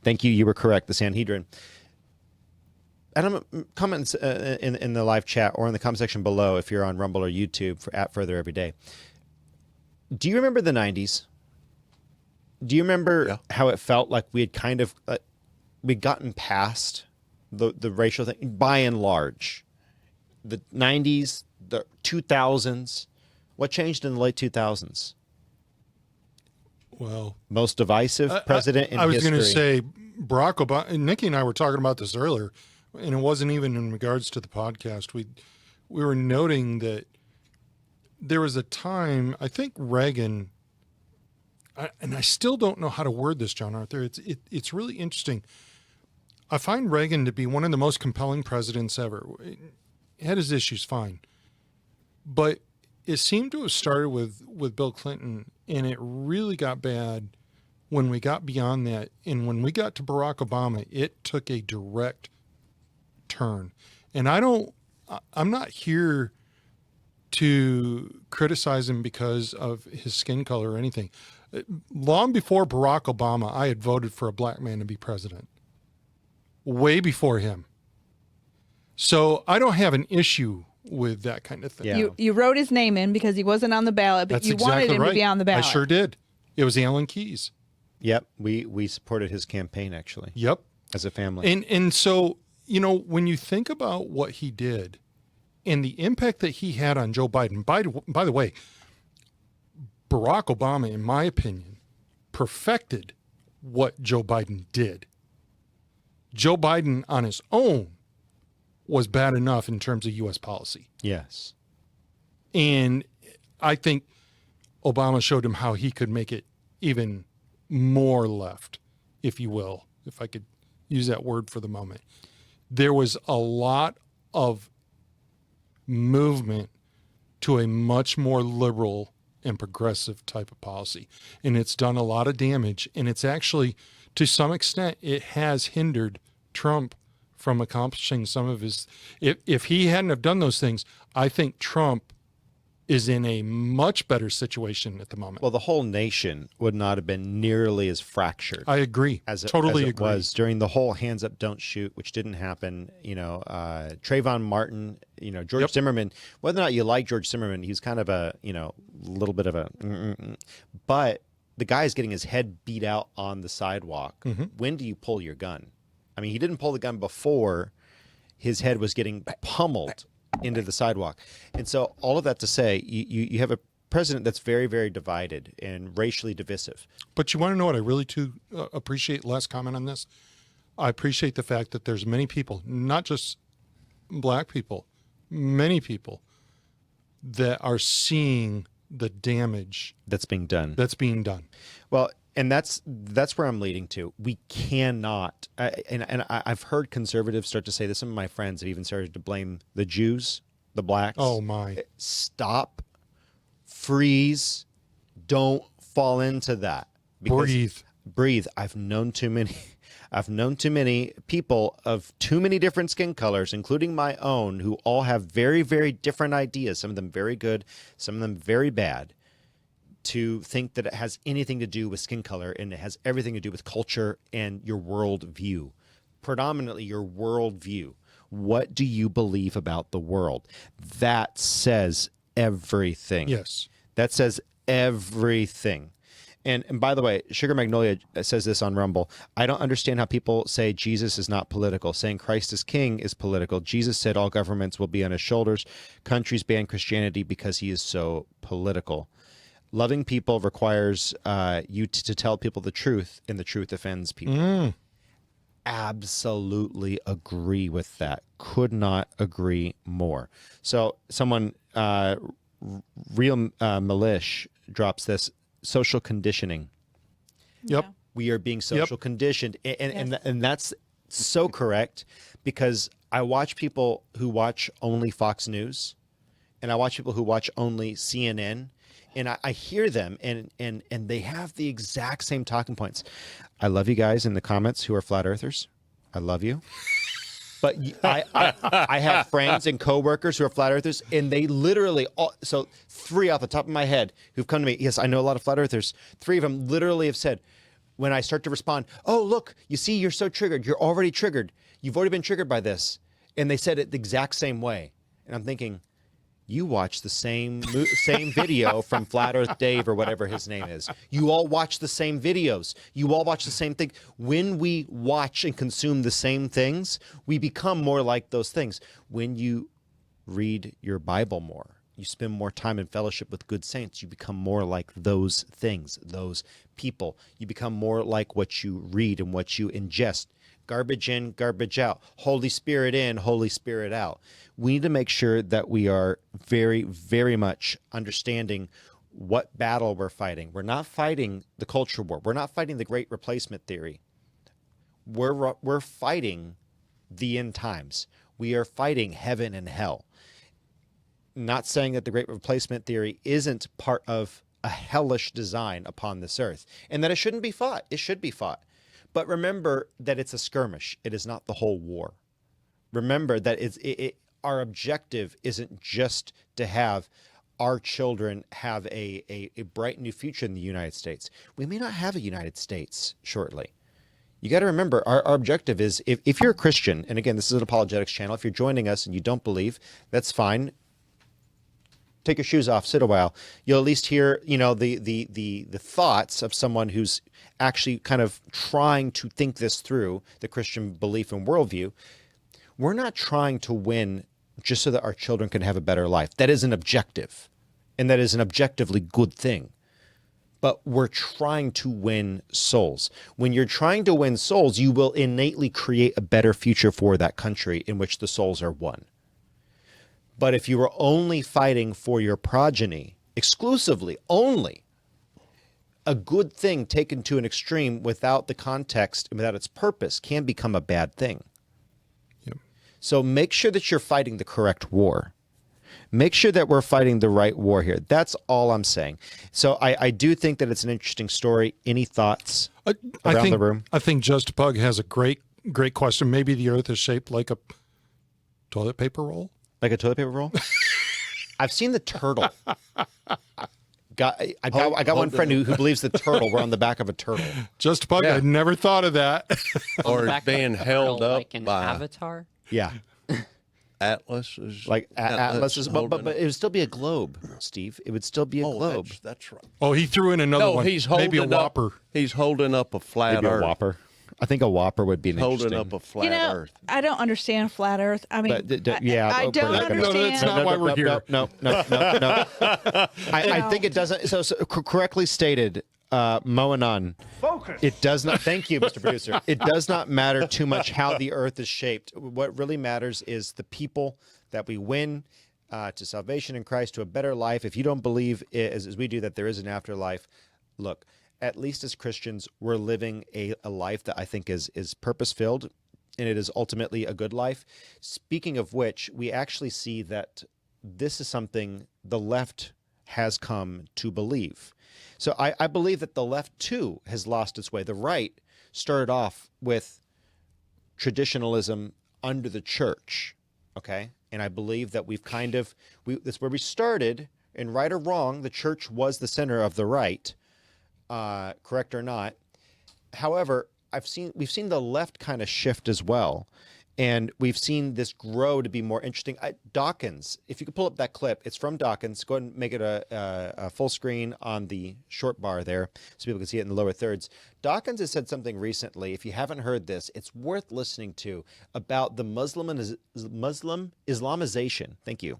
Thank you. You were correct. The Sanhedrin. Adam, comments in the live chat or in the comment section below if you're on Rumble or YouTube for @FurtherEveryday. Do you remember the 90s? Do you remember how it felt like we had kind of we'd gotten past the racial thing by and large? The 90s, the 2000s. What changed in the late 2000s?
Well,
most divisive president in
I was
history.
going to say Barack Obama. And Nikki and I were talking about this earlier, and it wasn't even in regards to the podcast. We were noting that there was a time, I think Reagan, and I still don't know how to word this, John Arthur. It's really interesting. I find Reagan to be one of the most compelling presidents ever. He had his issues, fine, but it seemed to have started with Bill Clinton, and it really got bad when we got beyond that. And when we got to Barack Obama, it took a direct turn. And I'm not here to criticize him because of his skin color or anything. Long before Barack Obama, I had voted for a black man to be president. Way before him. So I don't have an issue with that kind of thing.
Yeah.
You wrote his name in because he wasn't on the ballot, but
That's
you wanted
exactly
him
right.
to be on the ballot.
I sure did. It was Alan Keyes.
Yep, we supported his campaign actually.
Yep.
As a family.
And so, when you think about what he did and the impact that he had on Joe Biden, by the way, Barack Obama, in my opinion, perfected what Joe Biden did. Joe Biden on his own was bad enough in terms of U.S. policy.
Yes.
And I think Obama showed him how he could make it even more left, if you will, if I could use that word for the moment. There was a lot of movement to a much more liberal and progressive type of policy. And it's done a lot of damage. And it's actually, to some extent, it has hindered Trump from accomplishing some of his... If he hadn't have done those things, I think Trump is in a much better situation at the moment.
Well, the whole nation would not have been nearly as fractured.
I agree. Totally agree.
Was during the whole hands up, don't shoot, which didn't happen. Trayvon Martin, George Zimmerman, whether or not you like George Zimmerman, he's kind of a, little bit of a, but the guy is getting his head beat out on the sidewalk.
Mm-hmm.
When do you pull your gun? I mean, he didn't pull the gun before his head was getting pummeled into the sidewalk. And so all of that to say, you have a president that's very, very divided and racially divisive.
But you want to know what I really appreciate? Last comment on this. I appreciate the fact that there's many people, not just black people, many people that are seeing the damage
that's being done. Well, and that's where I'm leading to. We cannot, and I've heard conservatives start to say this. Some of my friends have even started to blame the Jews, the blacks.
Oh my!
Stop, freeze, don't fall into that. Breathe. I've known too many people of too many different skin colors, including my own, who all have very, very different ideas. Some of them very good, some of them very bad. To think that it has anything to do with skin color, and it has everything to do with culture and your worldview, predominantly your worldview. What do you believe about the world? That says everything.
Yes.
That says everything. And by the way, Sugar Magnolia says this on Rumble. I don't understand how people say Jesus is not political. Saying Christ is king is political. Jesus said all governments will be on his shoulders. Countries ban Christianity because he is so political. Loving people requires you to tell people the truth, and the truth offends people. Absolutely agree with that. Could not agree more. So someone, Real Milish, drops this: social conditioning.
Yep.
Yeah.
We are being social conditioned. And that's so correct, because I watch people who watch only Fox News, and I watch people who watch only CNN. And I hear them, and they have the exact same talking points. I love you guys in the comments who are flat earthers. I love you. But I have friends and coworkers who are flat earthers, and they literally, so 3 off the top of my head who've come to me, yes, I know a lot of flat earthers, 3 of them literally have said, when I start to respond, oh, look, you see, you're so triggered. You're already triggered. You've already been triggered by this. And they said it the exact same way. And I'm thinking, you watch the same video from Flat Earth Dave or whatever his name is. You all watch the same videos. You all watch the same thing. When we watch and consume the same things, we become more like those things. When you read your Bible more, you spend more time in fellowship with good saints, you become more like those things, those people. You become more like what you read and what you ingest. Garbage in, garbage out. Holy Spirit in, Holy Spirit out. We need to make sure that we are very, very much understanding what battle we're fighting. We're not fighting the culture war. We're not fighting the great replacement theory. We're fighting the end times. We are fighting heaven and hell. Not saying that the great replacement theory isn't part of a hellish design upon this earth and that it shouldn't be fought. It should be fought. But remember that it's a skirmish. It is not the whole war. Remember that our objective isn't just to have our children have a bright new future in the United States. We may not have a United States shortly. You got to remember, our objective is, if you're a Christian, and again, this is an apologetics channel, if you're joining us and you don't believe, that's fine. Take your shoes off, sit a while. You'll at least hear, the thoughts of someone who's actually kind of trying to think this through, the Christian belief and worldview. We're not trying to win just so that our children can have a better life. That is an objective, and that is an objectively good thing. But we're trying to win souls. When you're trying to win souls, you will innately create a better future for that country in which the souls are won. But if you are only fighting for your progeny, exclusively, only, a good thing taken to an extreme without the context and without its purpose can become a bad thing.
Yep.
So make sure that you're fighting the correct war. Make sure that we're fighting the right war here. That's all I'm saying. So I do think that it's an interesting story. Any thoughts around the room?
I think Just Pug has a great question. Maybe the earth is shaped like a toilet paper roll?
Like a toilet paper roll? I've seen the turtle. I got one friend who believes the turtle. We're on the back of a turtle.
Just Pug, I'd never thought of that.
Or being held up
like an
by
avatar.
Yeah.
Atlas is
Like Atlas is, but it would still be a globe, Steve. It would still be a globe.
That's right.
Oh, he threw in another one.
He's holding
Maybe a Whopper.
Up, he's holding up a flat
Maybe
Earth.
a Whopper. I think a Whopper would be an
Holding
interesting.
up a flat Earth.
I don't understand flat Earth. I mean,
yeah,
I don't
we're not gonna-
understand.
No, that's not why we're here.
No. I think it doesn't. So correctly stated, Moanon.
Focus.
It does not. Thank you, Mr. Producer. It does not matter too much how the Earth is shaped. What really matters is the people that we win to salvation in Christ, to a better life. If you don't believe, as we do, that there is an afterlife, look. At least as Christians, we're living a life that I think is purpose-filled, and it is ultimately a good life. Speaking of which, we actually see that this is something the left has come to believe. So I believe that the left, too, has lost its way. The right started off with traditionalism under the church, okay? And I believe that that's where we started, and right or wrong, the church was the center of the right. Correct or not. However, we've seen the left kind of shift as well, and we've seen this grow to be more interesting. Dawkins, if you could pull up that clip, it's from Dawkins. Go ahead and make it a full screen on the short bar there so people can see it in the lower thirds. Dawkins has said something recently, if you haven't heard this, it's worth listening to, about the Muslim Islamization. Thank you.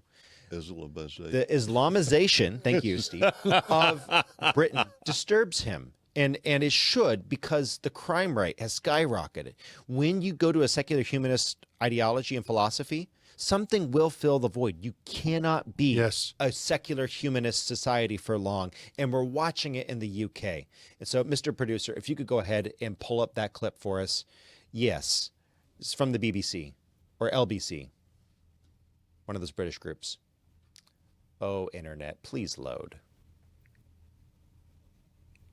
The Islamization, thank you, Steve, of Britain disturbs him, and it should, because the crime rate has skyrocketed. When you go to a secular humanist ideology and philosophy, something will fill the void. You cannot be a secular humanist society for long, and we're watching it in the UK. And so, Mr. Producer, if you could go ahead and pull up that clip for us. Yes, it's from the BBC or LBC, one of those British groups. Oh, internet, please load.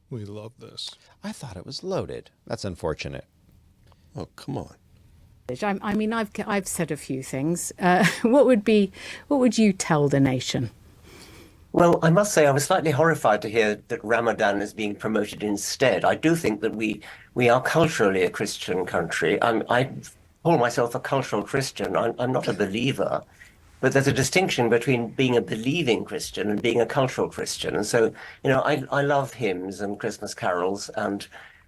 We love this.
I thought it was loaded. That's unfortunate.
Oh, come on.
I mean, I've said a few things. What would you tell the nation?
Well, I must say I was slightly horrified to hear that Ramadan is being promoted instead. I do think that we are culturally a Christian country. I call myself a cultural Christian. I'm not a believer. But there's a distinction between being a believing Christian and being a cultural Christian. And so, I love hymns and Christmas carols, and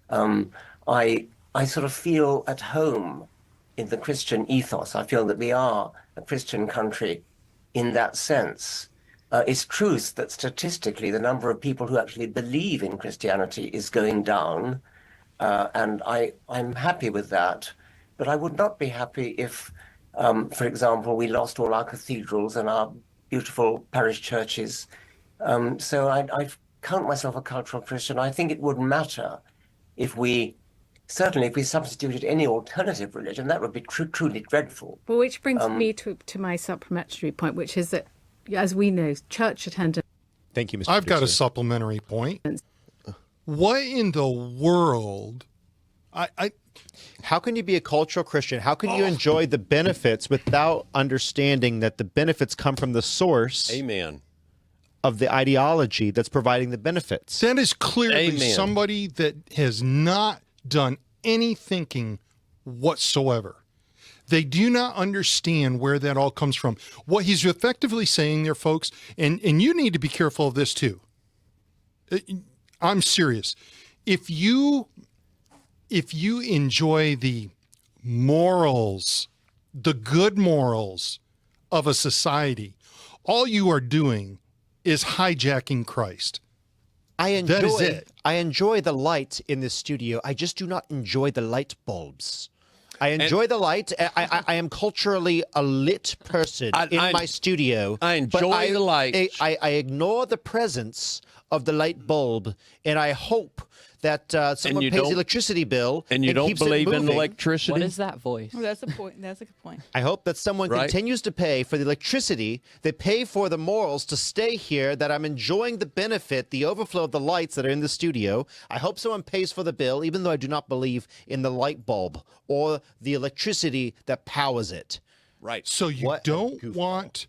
um, I sort of feel at home in the Christian ethos. I feel that we are a Christian country in that sense. It's truth that statistically the number of people who actually believe in Christianity is going down, and I'm happy with that. But I would not be happy if, for example, we lost all our cathedrals and our beautiful parish churches. So I count myself a cultural Christian. I think it would matter if we substituted any alternative religion. That would be truly dreadful.
Well, which brings me to my supplementary point, which is that, as we know, church attendance.
Thank you, Mr.
I've got a
Producer.
supplementary point. What in the world?
How can you be a cultural Christian? How can you enjoy the benefits without understanding that the benefits come from the source
Amen.
of the ideology that's providing the benefits?
That is clearly
Amen.
somebody that has not done any thinking whatsoever. They do not understand where that all comes from. What he's effectively saying there, folks, and you need to be careful of this too. I'm serious. If you enjoy the morals, the good morals of a society, all you are doing is hijacking Christ. That is it.
I enjoy the light in this studio. I just do not enjoy the light bulbs. I enjoy the light. I am culturally a lit person in my studio.
I enjoy the light.
I ignore the presence of the light bulb, and I hope that someone pays the electricity bill
and you don't
keeps it
believe in
moving.
electricity.
What is that voice?
Oh, that's a point. That's a good point.
I hope that someone continues to pay for the electricity, they pay for the morals to stay here, that I'm enjoying the benefit, the overflow of the lights that are in the studio. I hope someone pays for the bill, even though I do not believe in the light bulb or the electricity that powers it.
Right.
So you don't want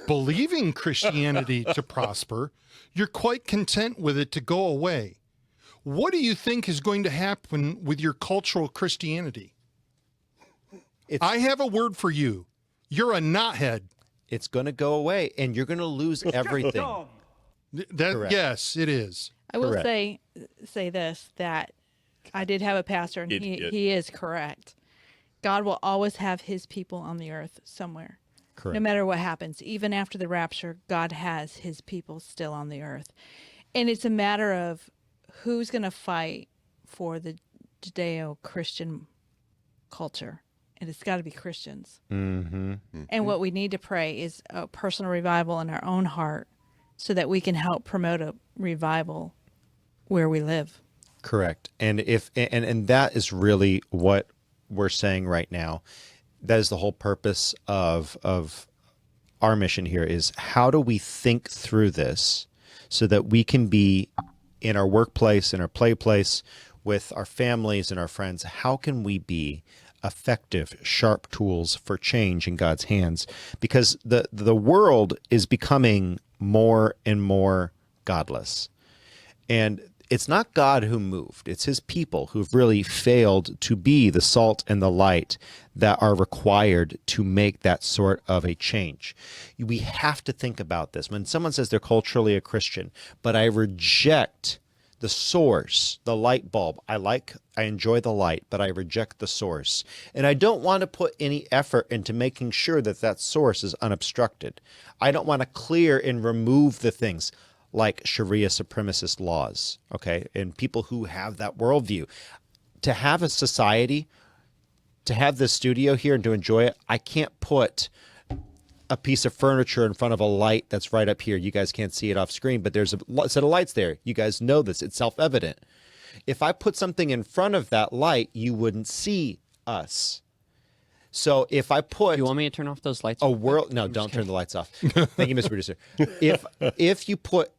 believing Christianity to prosper. You're quite content with it to go away. What do you think is going to happen with your cultural Christianity? I have a word for you. You're a knothead.
It's going to go away, and you're going to lose everything. Correct.
Yes, it is.
I will
Correct.
say this, that I did have a pastor, and he is correct. God will always have his people on the earth somewhere.
Correct.
No matter what happens, even after the rapture, God has his people still on the earth. And it's a matter of who's going to fight for the Judeo-Christian culture. And it's got to be Christians.
Mm-hmm.
And what we need to pray is a personal revival in our own heart so that we can help promote a revival where we live.
Correct. And and that is really what we're saying right now. That is the whole purpose of our mission here, is how do we think through this so that we can be in our workplace, in our play place, with our families and our friends. How can we be effective, sharp tools for change in God's hands? Because the world is becoming more and more godless. And it's not God who moved. It's his people who've really failed to be the salt and the light that are required to make that sort of a change. We have to think about this. When someone says they're culturally a Christian, but I reject the source, the light bulb. I enjoy the light, but I reject the source. And I don't want to put any effort into making sure that that source is unobstructed. I don't want to clear and remove the things like Sharia supremacist laws, okay, and people who have that worldview. To have a society, to have this studio here and to enjoy it, I can't put a piece of furniture in front of a light that's right up here. You guys can't see it off screen, but there's a set of lights there. You guys know this. It's self-evident. If I put something in front of that light, you wouldn't see us. So if I put...
You want me to turn off those lights?
No, don't turn the lights off. Thank you, Mr. Producer. If you put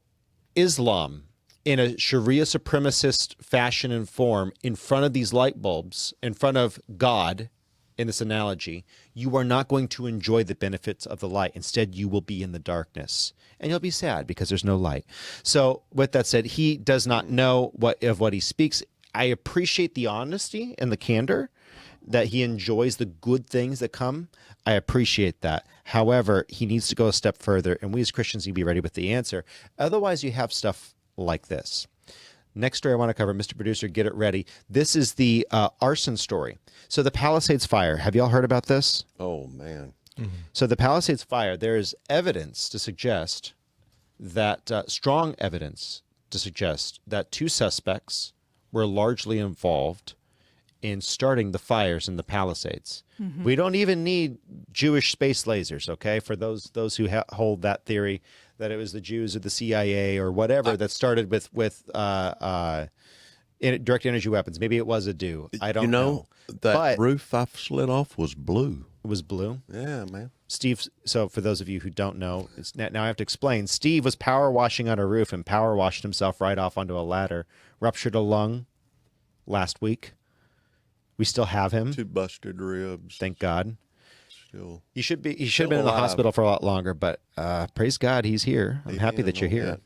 Islam in a Sharia supremacist fashion and form in front of these light bulbs, in front of God, in this analogy, you are not going to enjoy the benefits of the light. Instead, you will be in the darkness. And you'll be sad because there's no light. So with that said, he does not know what he speaks. I appreciate the honesty and the candor that he enjoys the good things that come. I appreciate that. However, he needs to go a step further, and we as Christians need to be ready with the answer. Otherwise, you have stuff like this. Next story I want to cover, Mr. Producer, get it ready. This is the arson story. So the Palisades fire, have y'all heard about this?
Oh, man.
So the Palisades fire, there is evidence to suggest that, strong evidence to suggest that 2 suspects were largely involved in starting the fires in the Palisades. We don't even need Jewish space lasers, okay? For those who hold that theory that it was the Jews or the CIA or whatever that started with direct energy weapons. Maybe it was a do. I don't know.
That roof I slid off was blue.
It was blue?
Yeah, man.
Steve, so for those of you who don't know, now I have to explain. Steve was power washing on a roof and power washed himself right off onto a ladder. Ruptured a lung last week. We still have him.
2 busted ribs.
Thank God.
Still,
He should have been in the hospital for a lot longer, but praise God, he's here. I'm happy that you're here.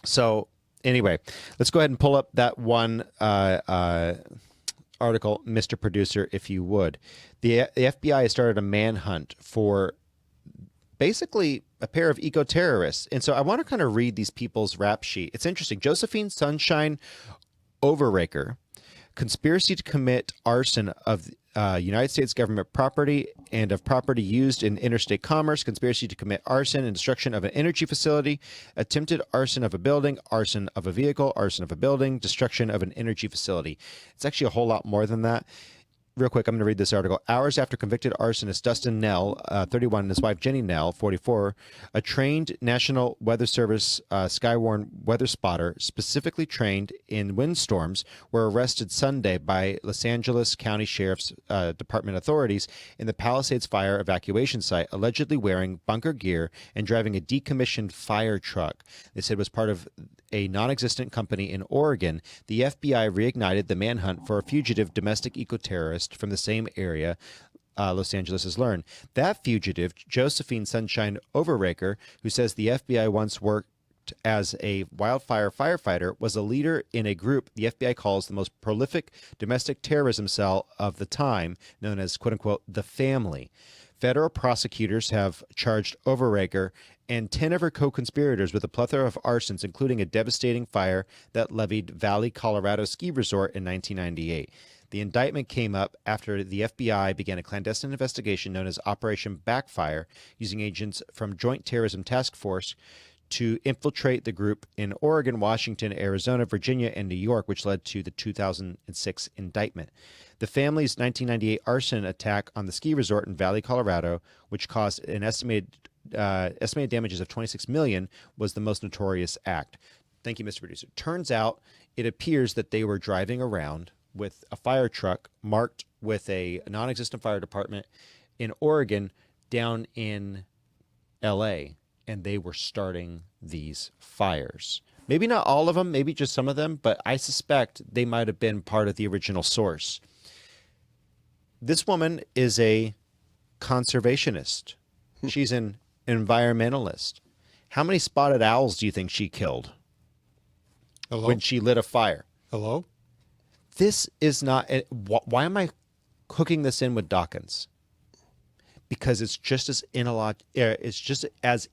So anyway, let's go ahead and pull up that one article, Mr. Producer, if you would. The FBI has started a manhunt for basically a pair of eco-terrorists. And so I want to kind of read these people's rap sheet. It's interesting. Josephine Sunshine Overraker, conspiracy to commit arson of United States government property and of property used in interstate commerce, conspiracy to commit arson and destruction of an energy facility, attempted arson of a building, arson of a vehicle, arson of a building, destruction of an energy facility. It's actually a whole lot more than that. Real quick, I'm going to read this article. Hours after convicted arsonist Dustin Nell, 31, and his wife Jenny Nell, 44, a trained National Weather Service Skywarn weather spotter specifically trained in windstorms, were arrested Sunday by Los Angeles County Sheriff's Department authorities in the Palisades fire evacuation site, allegedly wearing bunker gear and driving a decommissioned fire truck. They said was part of a non-existent company in Oregon. The FBI reignited the manhunt for a fugitive domestic eco-terrorist from the same area, Los Angeles has learned. That fugitive, Josephine Sunshine Overraker, who says the FBI once worked as a wildfire firefighter, was a leader in a group the FBI calls the most prolific domestic terrorism cell of the time, known as, quote-unquote, the Family. Federal prosecutors have charged Overraker and 10 of her co-conspirators with a plethora of arsons, including a devastating fire that levied Valley, Colorado ski resort in 1998. The indictment came up after the FBI began a clandestine investigation known as Operation Backfire, using agents from Joint Terrorism Task Force to infiltrate the group in Oregon, Washington, Arizona, Virginia, and New York, which led to the 2006 indictment. The Family's 1998 arson attack on the ski resort in Valley, Colorado, which caused an estimated damages of $26 million, was the most notorious act. Thank you, Mr. Producer. Turns out it appears that they were driving around with a fire truck marked with a non-existent fire department in Oregon down in L.A., and they were starting these fires. Maybe not all of them, maybe just some of them, but I suspect they might have been part of the original source. This woman is a conservationist. She's an environmentalist. How many spotted owls do you think she killed when she lit a fire?
Hello?
This is not... Why am I hooking this in with Dawkins? Because it's just as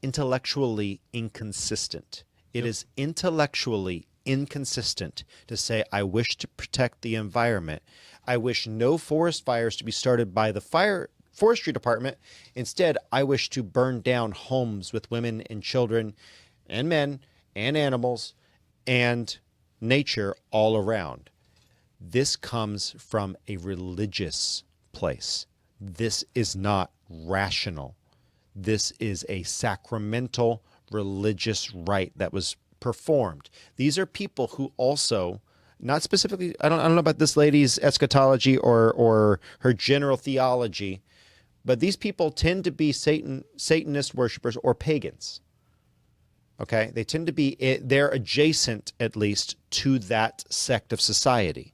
intellectually inconsistent. It is intellectually inconsistent to say, I wish to protect the environment. I wish no forest fires to be started by the forestry department. Instead, I wish to burn down homes with women and children and men and animals and nature all around. This comes from a religious place. This is not rational. This is a sacramental religious rite that was performed. These are people who also, not specifically, I don't know about this lady's eschatology or her general theology, but these people tend to be Satanist worshipers or pagans. Okay? They tend to be, they're adjacent at least to that sect of society.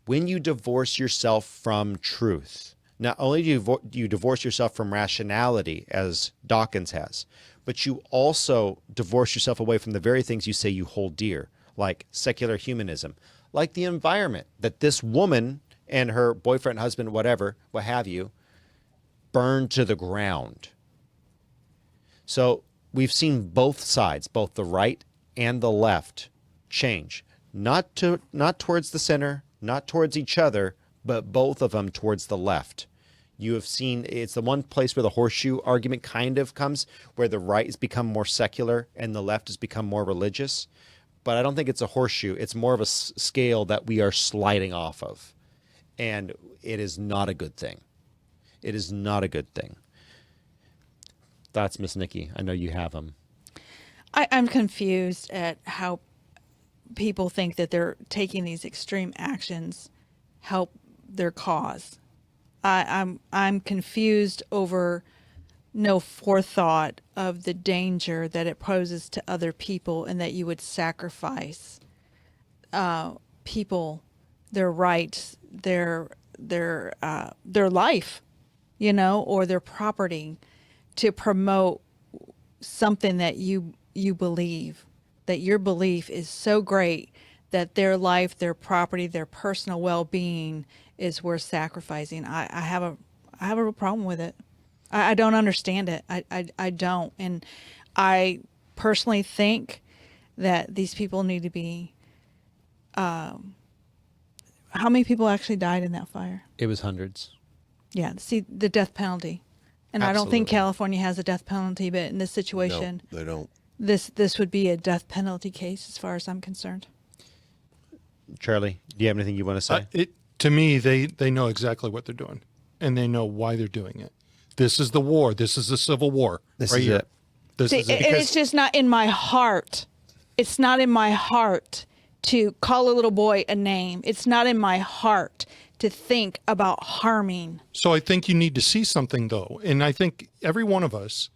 When you divorce yourself from truth, not only do you divorce yourself from rationality, as Dawkins has, but you also divorce yourself away from the very things you say you hold dear, like secular humanism, like the environment that this woman and her boyfriend, husband, whatever, what have you, burned to the ground. So we've seen both sides, both the right and the left, change. Not towards the center, not towards each other, but both of them towards the left. You have seen, it's the one place where the horseshoe argument kind of comes, where the right has become more secular and the left has become more religious. But I don't think it's a horseshoe. It's more of a scale that we are sliding off of. And it is not a good thing. It is not a good thing. Thoughts, Miss Nikki? I know you have them.
I'm confused at how people think that they're taking these extreme actions help their cause. I'm confused over no forethought of the danger that it poses to other people, and that you would sacrifice people, their rights, their life, or their property, to promote something that you believe, that your belief is so great that their life, their property, their personal well-being is worth sacrificing. I have a real problem with it. I don't understand it. I don't. And I personally think that these people need to be, how many people actually died in that fire?
It was hundreds.
Yeah. See, the death penalty. And I don't think California has a death penalty, but in this situation,
No, they don't.
This would be a death penalty case as far as I'm concerned.
Charlie, do you have anything you want to say?
To me, they know exactly what they're doing, and they know why they're doing it. This is the war. This is the civil war.
This
right
is
here.
it.
This
See,
is it.
and it's just not in my heart. It's not in my heart to call a little boy a name. It's not in my heart to think about harming.
So I think you need to see something, though. And I think every one of us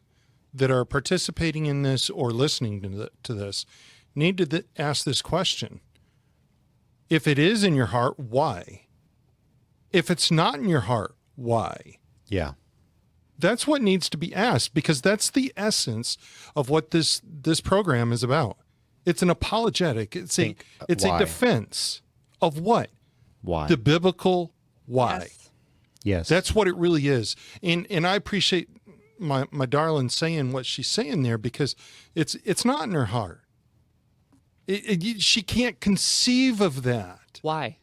that are participating in this or listening to this need to ask this question. If it is in your heart, why? If it's not in your heart, why?
Yeah.
That's what needs to be asked, because that's the essence of what this program is about. It's an apologetic. It's a defense of what?
Why?
The biblical why.
Yes.
That's what it really is. And I appreciate my darling saying what she's saying there, because it's not in her heart. She can't conceive of that.
Why?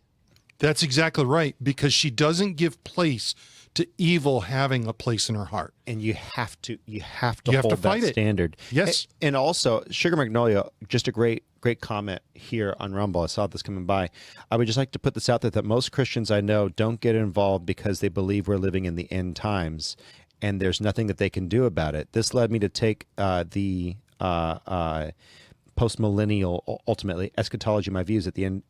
That's exactly right, because she doesn't give place to evil having a place in her heart.
And you have to
have
hold
to fight
that
it.
standard.
Yes.
And also, Sugar Magnolia, just a great comment here on Rumble. I saw this coming by. I would just like to put this out there, that most Christians I know don't get involved because they believe we're living in the end times, and there's nothing that they can do about it. This led me to take the post-millennial, ultimately, eschatology, my views at the end,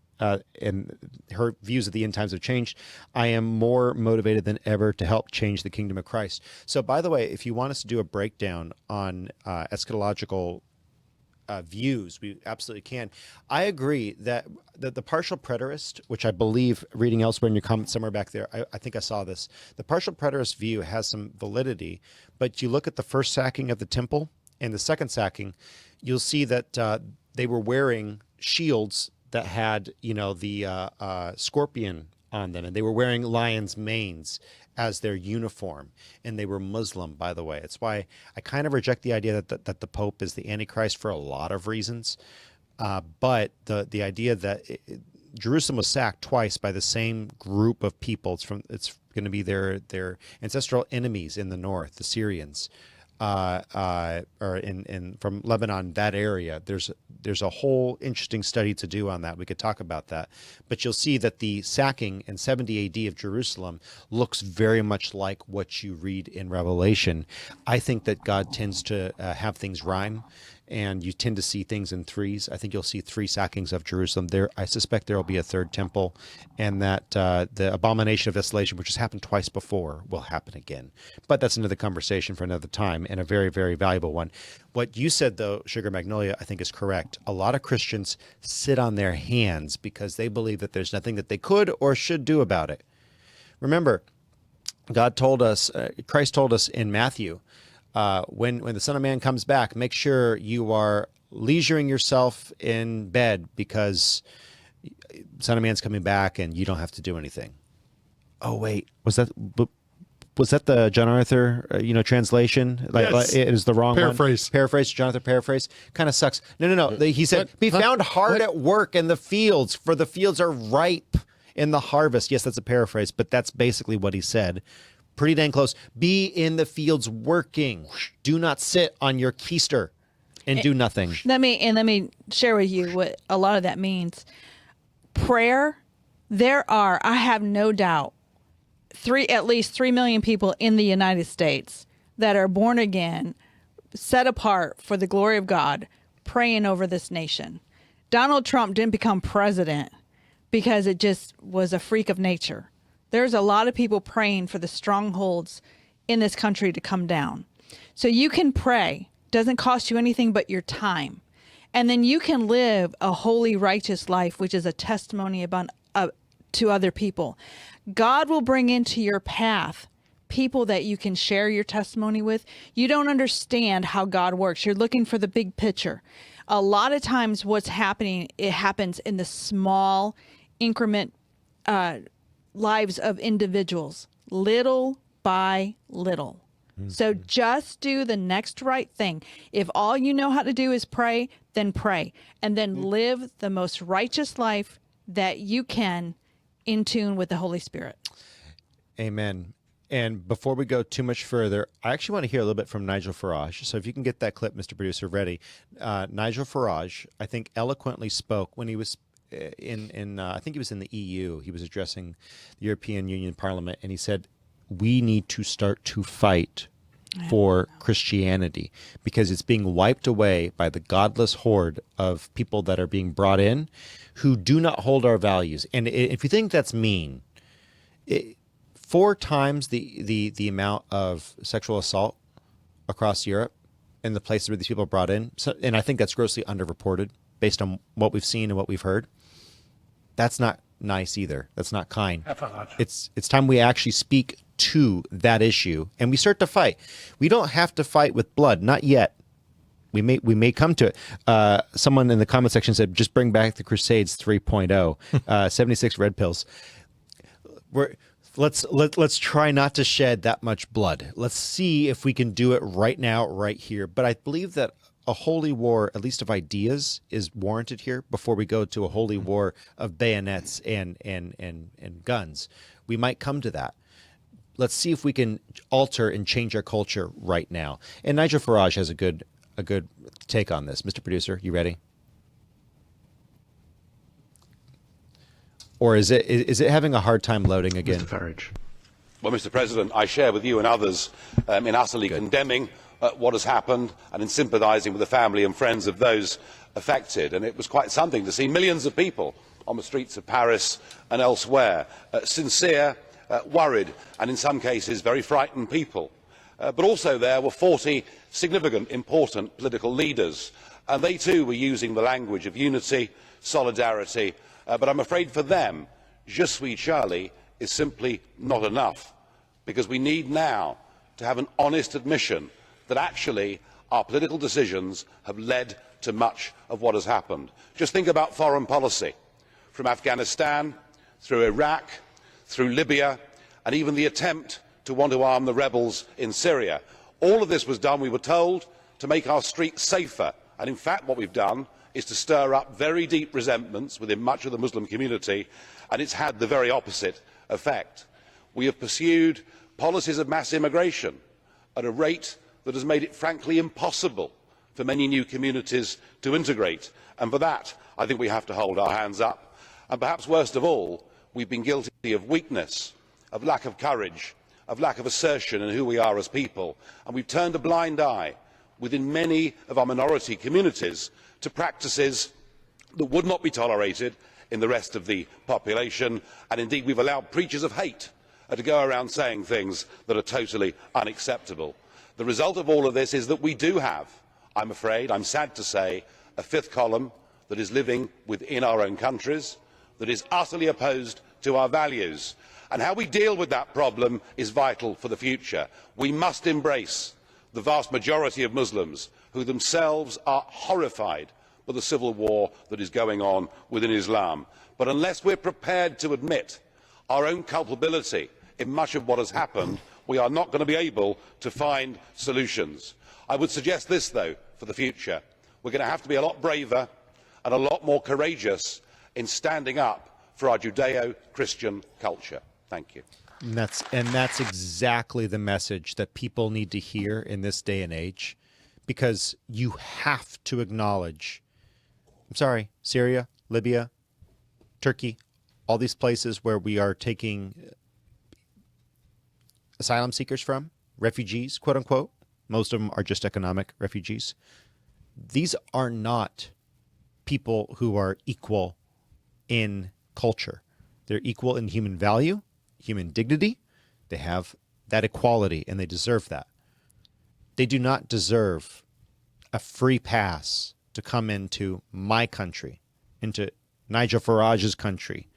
and her views at the end times have changed. I am more motivated than ever to help change the kingdom of Christ. So, by the way, if you want us to do a breakdown on eschatological views, we absolutely can. I agree that the partial preterist, which I believe, reading elsewhere in your comments somewhere back there, I think I saw this. The partial preterist view has some validity, but you look at the first sacking of the temple and the second sacking, you'll see that they were wearing shields that had, the scorpion on them, and they were wearing lions' manes as their uniform, and they were Muslim, by the way. It's why I kind of reject the idea that the Pope is the Antichrist for a lot of reasons. But the idea that Jerusalem was sacked twice by the same group of people. It's going to be their ancestral enemies in the north, the Syrians. Or from Lebanon, that area. There's a whole interesting study to do on that. We could talk about that. But you'll see that the sacking in 70 AD of Jerusalem looks very much like what you read in Revelation. I think that God tends to have things rhyme, and you tend to see things in threes. I think you'll see 3 sackings of Jerusalem. I suspect there will be a third temple, and that the abomination of desolation, which has happened twice before, will happen again. But that's another conversation for another time, and a very, very valuable one. What you said, though, Sugar Magnolia, I think is correct. A lot of Christians sit on their hands because they believe that there's nothing that they could or should do about it. Remember, God told us, Christ told us in Matthew, when the Son of Man comes back, make sure you are leisuring yourself in bed, because Son of Man's coming back and you don't have to do anything. Oh wait, was that the John Arthur translation?
Yes.
It is the wrong
Paraphrase.
one. Paraphrase. John Arthur paraphrase. Kind of sucks. No. He said, "Be found hard at work in the fields, for the fields are ripe in the harvest." Yes, that's a paraphrase, but that's basically what he said. Pretty dang close. Be in the fields working. Do not sit on your keister and do nothing.
Let me share with you what a lot of that means. Prayer. There are, I have no doubt, at least 3 million people in the United States that are born again, set apart for the glory of God, praying over this nation. Donald Trump didn't become president because it just was a freak of nature. There's a lot of people praying for the strongholds in this country to come down. So you can pray. Doesn't cost you anything but your time. And then you can live a holy, righteous life, which is a testimony to other people. God will bring into your path people that you can share your testimony with. You don't understand how God works. You're looking for the big picture. A lot of times what's happening, it happens in the small increment lives of individuals, little by little. So just do the next right thing. If all you know how to do is pray, then pray. And then live the most righteous life that you can in tune with the Holy Spirit.
Amen. And before we go too much further, I actually want to hear a little bit from Nigel Farage. So if you can get that clip, Mr. Producer, ready. Nigel Farage, I think, eloquently spoke when he was I think he was in the EU. He was addressing the European Union Parliament, and he said, we need to start to fight for Christianity because it's being wiped away by the godless horde of people that are being brought in who do not hold our values. And if you think that's mean, 4 times the amount of sexual assault across Europe in the places where these people are brought in. So, and I think that's grossly underreported based on what we've seen and what we've heard. That's not nice either. That's not kind. It's time we actually speak to that issue and we start to fight. We don't have to fight with blood, not yet. We may come to it. Someone in the comment section said, just bring back the Crusades 3.0, 76 red pills. Let's try not to shed that much blood. Let's see if we can do it right now, right here. But I believe that a holy war, at least of ideas, is warranted here before we go to a holy war of bayonets and guns. We might come to that. Let's see if we can alter and change our culture right now. And Nigel Farage has a good take on this. Mr. Producer, you ready? Or is it having a hard time loading again?
Mr. Farage.
Well, Mr. President, I share with you and others in utterly condemning what has happened and in sympathising with the family and friends of those affected. And it was quite something to see millions of people on the streets of Paris and elsewhere, sincere, worried, and in some cases very frightened people. But also there were 40 significant, important political leaders, and they too were using the language of unity, solidarity, but I'm afraid for them, Je suis Charlie is simply not enough, because we need now to have an honest admission that actually our political decisions have led to much of what has happened. Just think about foreign policy, from Afghanistan, through Iraq, through Libya, and even the attempt to want to arm the rebels in Syria. All of this was done, we were told, to make our streets safer, and in fact what we've done is to stir up very deep resentments within much of the Muslim community, and it's had the very opposite effect. We have pursued policies of mass immigration at a rate that has made it frankly impossible for many new communities to integrate, and for that I think we have to hold our hands up. And perhaps worst of all, we've been guilty of weakness, of lack of courage, of lack of assertion in who we are as people, and we've turned a blind eye within many of our minority communities to practices that would not be tolerated in the rest of the population, and indeed we've allowed preachers of hate to go around saying things that are totally unacceptable. The result of all of this is that we do have, I'm afraid, I'm sad to say, a fifth column that is living within our own countries, that is utterly opposed to our values. And how we deal with that problem is vital for the future. We must embrace the vast majority of Muslims who themselves are horrified by the civil war that is going on within Islam. But unless we are prepared to admit our own culpability in much of what has happened, we are not going to be able to find solutions. I would suggest this, though, for the future. We're going to have to be a lot braver and a lot more courageous in standing up for our Judeo-Christian culture. Thank you.
And that's exactly the message that people need to hear in this day and age, because you have to acknowledge, I'm sorry, Syria, Libya, Turkey, all these places where we are taking asylum seekers from, refugees, quote unquote. Most of them are just economic refugees. These are not people who are equal in culture. They're equal in human value, human dignity. They have that equality and they deserve that. They do not deserve a free pass to come into my country, into Nigel Farage's country,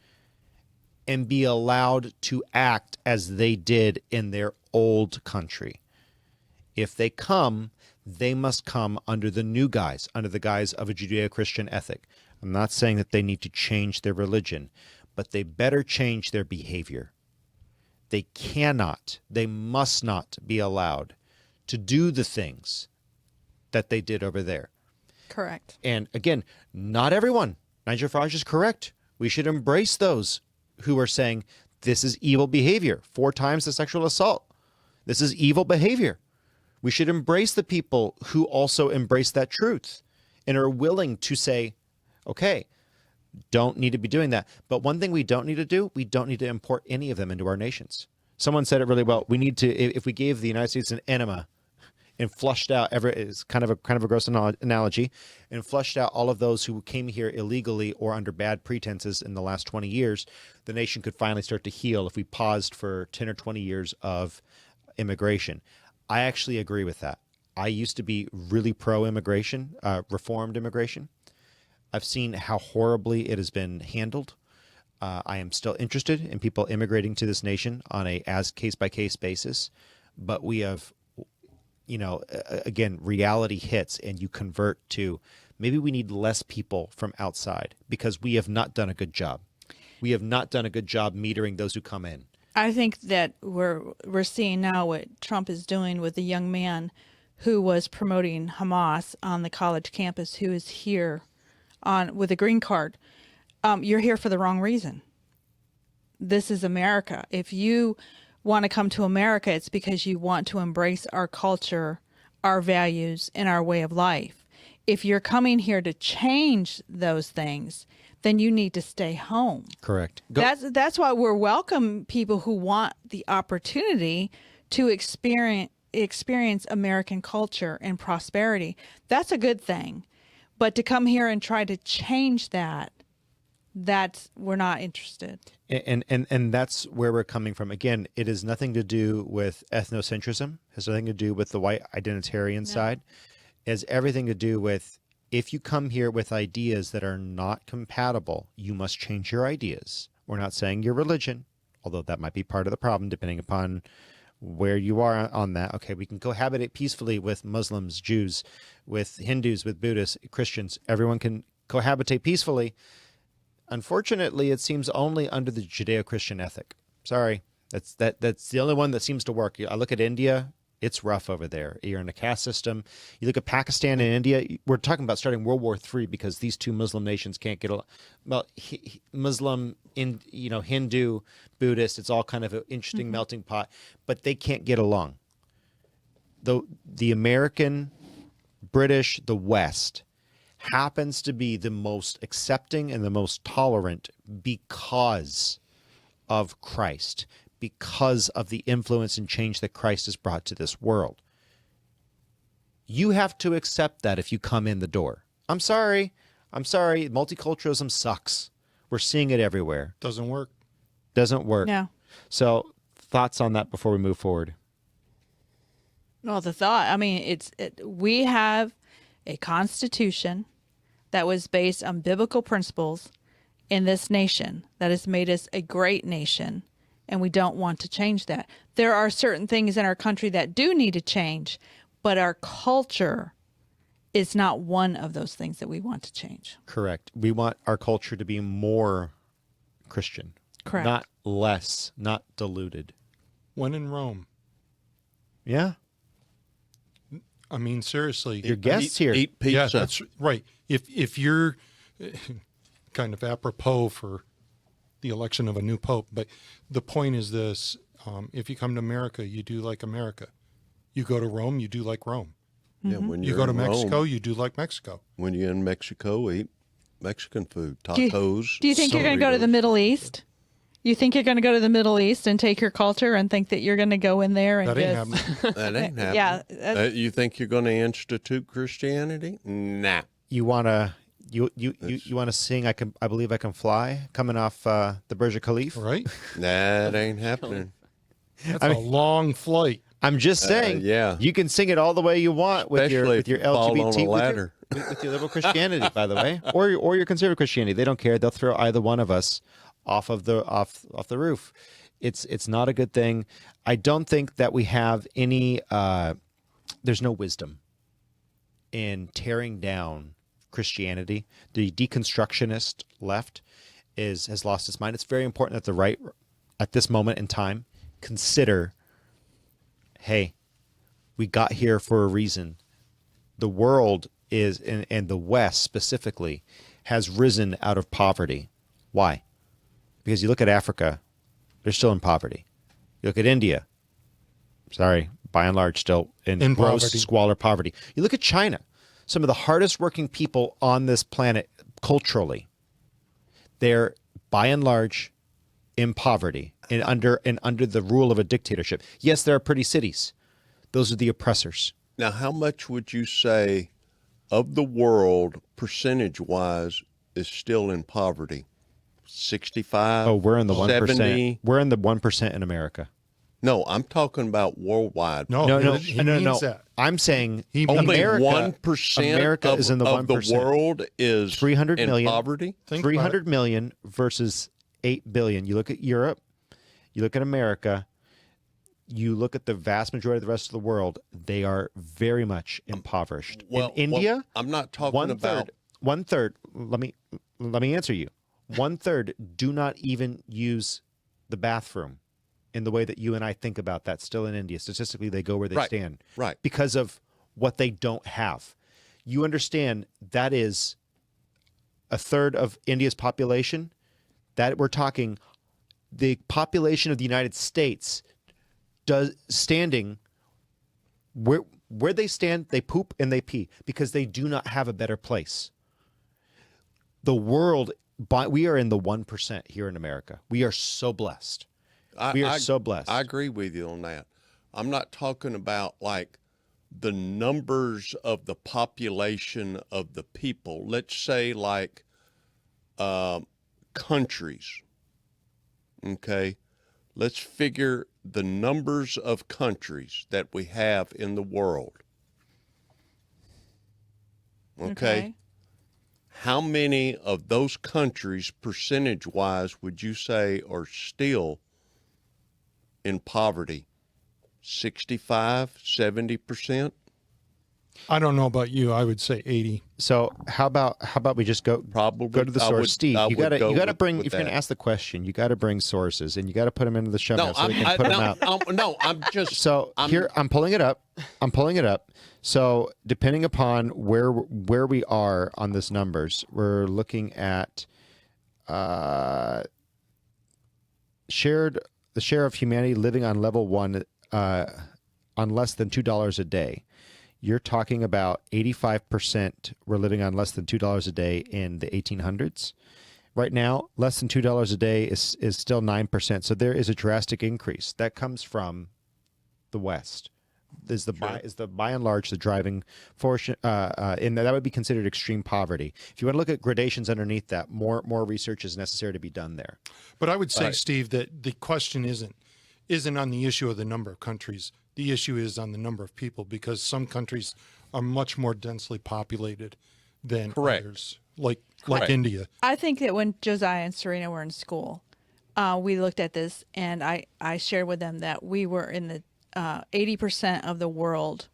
and be allowed to act as they did in their old country. If they come, they must come under the new guise, under the guise of a Judeo-Christian ethic. I'm not saying that they need to change their religion, but they better change their behavior. They cannot, they must not be allowed to do the things that they did over there.
Correct.
And again, not everyone. Nigel Farage is correct. We should embrace those who are saying this is evil behavior. 4 times the sexual assault. This is evil behavior. We should embrace the people who also embrace that truth and are willing to say, okay, don't need to be doing that. But one thing we don't need to do, we don't need to import any of them into our nations. Someone said it really well. We need to, if we gave the United States an enema and flushed out it's kind of a gross analogy, and flushed out all of those who came here illegally or under bad pretenses in the last 20 years, the nation could finally start to heal if we paused for 10 or 20 years of immigration. I actually agree with that. I used to be really pro-immigration, reformed immigration. I've seen how horribly it has been handled. I am still interested in people immigrating to this nation on a as case-by-case basis, but we have, again, reality hits and you convert to maybe we need less people from outside because we have not done a good job. We have not done a good job metering those who come in.
I think that we're seeing now what Trump is doing with the young man who was promoting Hamas on the college campus, who is here with a green card. You're here for the wrong reason. This is America. If you want to come to America, it's because you want to embrace our culture, our values, and our way of life. If you're coming here to change those things, then you need to stay home.
Correct.
That's why we're welcome people who want the opportunity to experience American culture and prosperity. That's a good thing. But to come here and try to change we're not interested.
And that's where we're coming from. Again, it has nothing to do with ethnocentrism. It has nothing to do with the white identitarian side. It has everything to do with, if you come here with ideas that are not compatible, you must change your ideas. We're not saying your religion, although that might be part of the problem, depending upon where you are on that. Okay, we can cohabitate peacefully with Muslims, Jews, with Hindus, with Buddhists, Christians. Everyone can cohabitate peacefully. Unfortunately, it seems only under the Judeo-Christian ethic. Sorry, that's the only one that seems to work. I look at India. It's rough over there. You're in a caste system. You look at Pakistan and India. We're talking about starting World War III because these two Muslim nations can't get along. Well, Muslim, Hindu, Buddhist. It's all kind of an interesting melting pot, but they can't get along. The American, British, the West happens to be the most accepting and the most tolerant because of Christ. Because of the influence and change that Christ has brought to this world. You have to accept that if you come in the door. I'm sorry. Multiculturalism sucks. We're seeing it everywhere.
Doesn't work.
No.
So thoughts on that before we move forward?
Well, the thought, we have a constitution that was based on biblical principles in this nation that has made us a great nation. And we don't want to change that. There are certain things in our country that do need to change, but our culture is not one of those things that we want to change.
Correct. We want our culture to be more Christian.
Correct.
Not less, not diluted.
When in Rome.
Yeah.
I mean, seriously.
Your guests here.
Eat pizza.
Yeah, that's right. If you're kind of apropos for the election of a new pope, but the point is this: if you come to America, you do like America. You go to Rome, you do like Rome.
Yeah, when
You
you're
go to
in
Mexico,
Rome,
you do like Mexico.
when you're in Mexico, eat Mexican food,
Do
tacos.
you think you're going to go to the Middle East? You think you're going to go to the Middle East and take your culture and think that you're going to go in there and
That ain't
just
happening.
That ain't happening.
Yeah, that's-
You think you're going to institute Christianity? Nah.
You wanna you want to sing I Believe I Can Fly coming off the Burj Khalifa?
Right?
That ain't happening.
That's a long flight.
I'm just saying.
yeah.
You can sing it all the way you want with
Especially
your
if you fall on a
LGBT
ladder.
with your liberal Christianity, by the way, or your conservative Christianity. They don't care. They'll throw either one of us off the roof. It's not a good thing. I don't think that we have any. There's no wisdom in tearing down Christianity. The deconstructionist left has lost its mind. It's very important that the right, at this moment in time, consider, hey, we got here for a reason. The world is, and the West specifically, has risen out of poverty. Why? Because you look at Africa, they're still in poverty. You look at India, by and large, still in gross
poverty.
squalor poverty. You look at China, some of the hardest working people on this planet culturally, they're by and large in poverty and under the rule of a dictatorship. Yes, there are pretty cities. Those are the oppressors.
Now, how much would you say of the world, percentage-wise, is still in poverty? 65?
Oh, we're in the 1%.
70?
We're in the 1% in America.
No, I'm talking about worldwide.
No.
He means that.
I'm saying
Only
America,
1%
America
of,
is in the
of
1%.
the world is
300
in
million.
poverty?
300 million versus 8 billion. You look at Europe, you look at America, you look at the vast majority of the rest of the world, they are very much impoverished. In India,
I'm not talking about...
one third, let me answer you. 1/3 do not even use the bathroom in the way that you and I think about that still in India. Statistically, they go where they stand.
Right.
Because of what they don't have. You understand that is a third of India's population. That we're talking the population of the United States standing where they stand, they poop and they pee because they do not have a better place. The world, we are in the 1% here in America. We are so blessed. We are so blessed.
I agree with you on that. I'm not talking about like the numbers of the population of the people. Let's say like countries. Okay. Let's figure the numbers of countries that we have in the world. Okay. How many of those countries, percentage-wise, would you say are still in poverty? 65, 70%?
I don't know about you. I would say 80.
So how about we just go to the source? Steve, you gotta bring, if you're gonna ask the question, you gotta bring sources and you gotta put them into the show notes so we can put them out.
I'm just
so here I'm pulling it up. So depending upon where we are on this numbers, we're looking at the share of humanity living on level 1 on less than $2 a day. You're talking about 85% were living on less than $2 a day in the 1800s. Right now, less than $2 a day is still 9%. So there is a drastic increase. That comes from the West. Is by and large the driving force, and that would be considered extreme poverty. If you want to look at gradations underneath that, more research is necessary to be done there.
But I would say, Steve, that the question isn't on the issue of the number of countries. The issue is on the number of people, because some countries are much more densely populated than others, like India.
I think that when Josiah and Serena were in school, we looked at this, and I shared with them that we were in the 80% of the world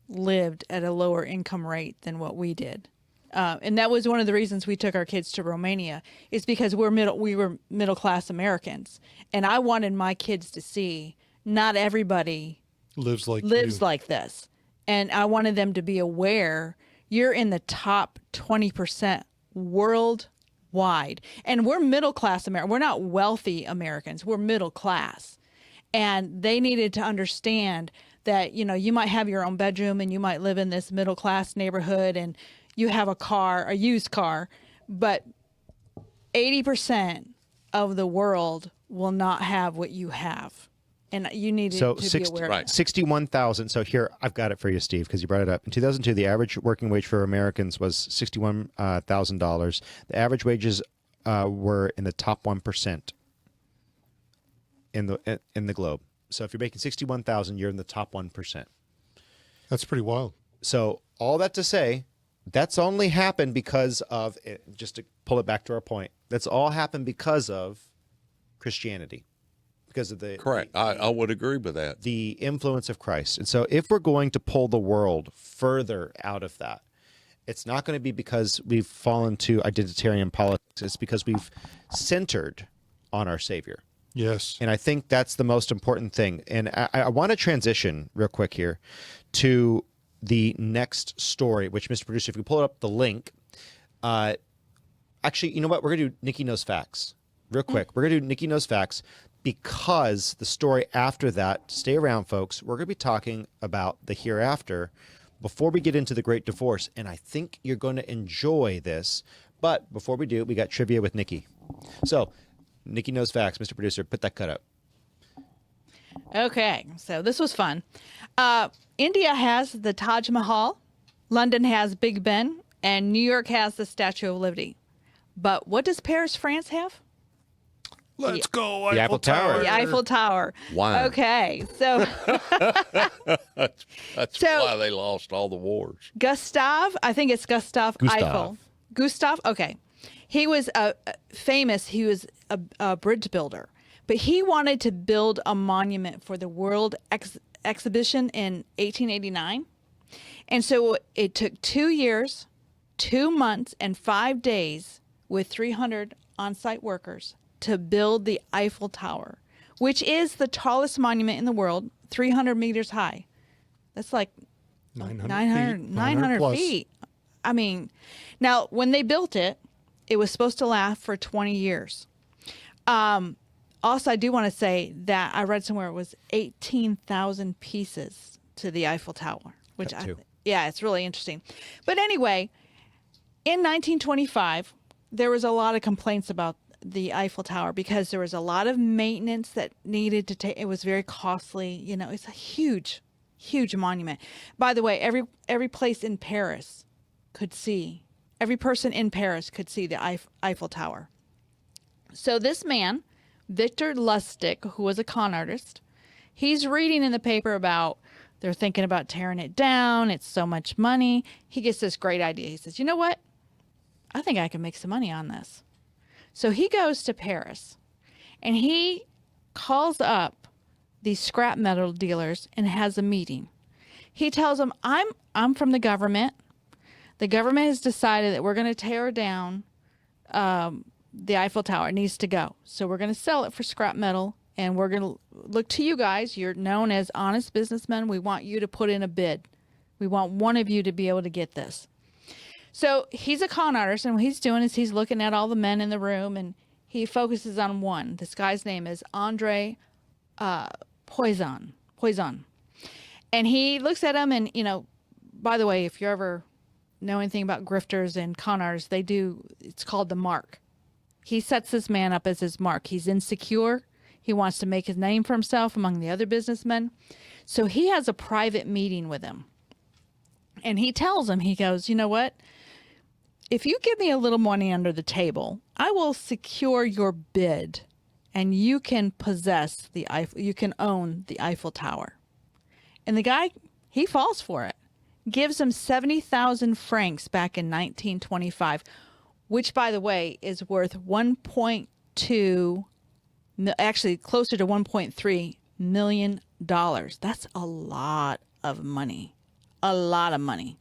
lived at a lower income rate than what we did. And that was one of the reasons we took our kids to Romania, is because we were middle class Americans, and I wanted my kids to see not everybody
lives like
this, and I wanted them to be aware you're in the top 20% worldwide, and we're middle class Americans. We're not wealthy Americans. We're middle class, and they needed to understand that you might have your own bedroom and you might live in this middle class neighborhood and you have a used car, but 80% of the world will not have what you have. And you need to be aware of that.
61,000. So here, I've got it for you, Steve, because you brought it up. In 2002, the average working wage for Americans was $61,000. The average wages were in the top 1% in the globe. So if you're making 61,000, you're in the top 1%.
That's pretty wild.
So all that to say, that's only happened because of, just to pull it back to our point, that's all happened because of Christianity, because of the
correct. I would agree with that.
The influence of Christ. And so if we're going to pull the world further out of that, it's not going to be because we've fallen to identitarian politics. It's because we've centered on our Savior.
Yes.
And I think that's the most important thing. And I want to transition real quick here to the next story, which, Mr. Producer, if you pull up the link, actually, you know what? We're going to do Nikki Knows Facts real quick. We're going to do Nikki Knows Facts because the story after that, stay around, folks, we're going to be talking about the hereafter before we get into the Great Divorce. And I think you're going to enjoy this. But before we do, we got trivia with Nikki. So, Nikki Knows Facts. Mr. Producer, put that cut up.
Okay, so this was fun. India has the Taj Mahal, London has Big Ben, and New York has the Statue of Liberty. But what does Paris, France have?
Let's go,
the Eiffel Tower.
The Eiffel Tower.
Wow.
Okay, so
that's why they lost all the wars.
Gustave, I think it's Gustave Eiffel. Gustave, okay. He was famous. He was a bridge builder. But he wanted to build a monument for the World Exhibition in 1889. And so it took 2 years, 2 months, and 5 days with 300 on-site workers to build the Eiffel Tower, which is the tallest monument in the world, 300 meters high. That's like 900 feet. I mean, now, when they built it, it was supposed to last for 20 years. Also, I do want to say that I read somewhere it was 18,000 pieces to the Eiffel Tower, which it's really interesting. But anyway, in 1925, there was a lot of complaints about the Eiffel Tower because there was a lot of maintenance that needed to take. It was very costly. It's a huge, huge monument. By the way, every place in Paris could see, every person in Paris could see the Eiffel Tower. So this man, Victor Lustig, who was a con artist, he's reading in the paper about they're thinking about tearing it down. It's so much money. He gets this great idea. He says, you know what? I think I can make some money on this. So he goes to Paris and he calls up these scrap metal dealers and has a meeting. He tells them, I'm from the government. The government has decided that we're going to tear down the Eiffel Tower. It needs to go. So we're going to sell it for scrap metal, and we're going to look to you guys. You're known as honest businessmen. We want you to put in a bid. We want one of you to be able to get this. So he's a con artist, and what he's doing is he's looking at all the men in the room, and he focuses on one. This guy's name is Andre Poisson. And he looks at him, and, by the way, if you ever know anything about grifters and con artists, it's called the mark. He sets this man up as his mark. He's insecure. He wants to make his name for himself among the other businessmen. So he has a private meeting with him. And he tells him, he goes, you know what? If you give me a little money under the table, I will secure your bid and you can possess you can own the Eiffel Tower. And the guy, he falls for it. Gives him 70,000 francs back in 1925, which, by the way, is worth 1.2, actually closer to $1.3 million. That's a lot of money. A lot of money.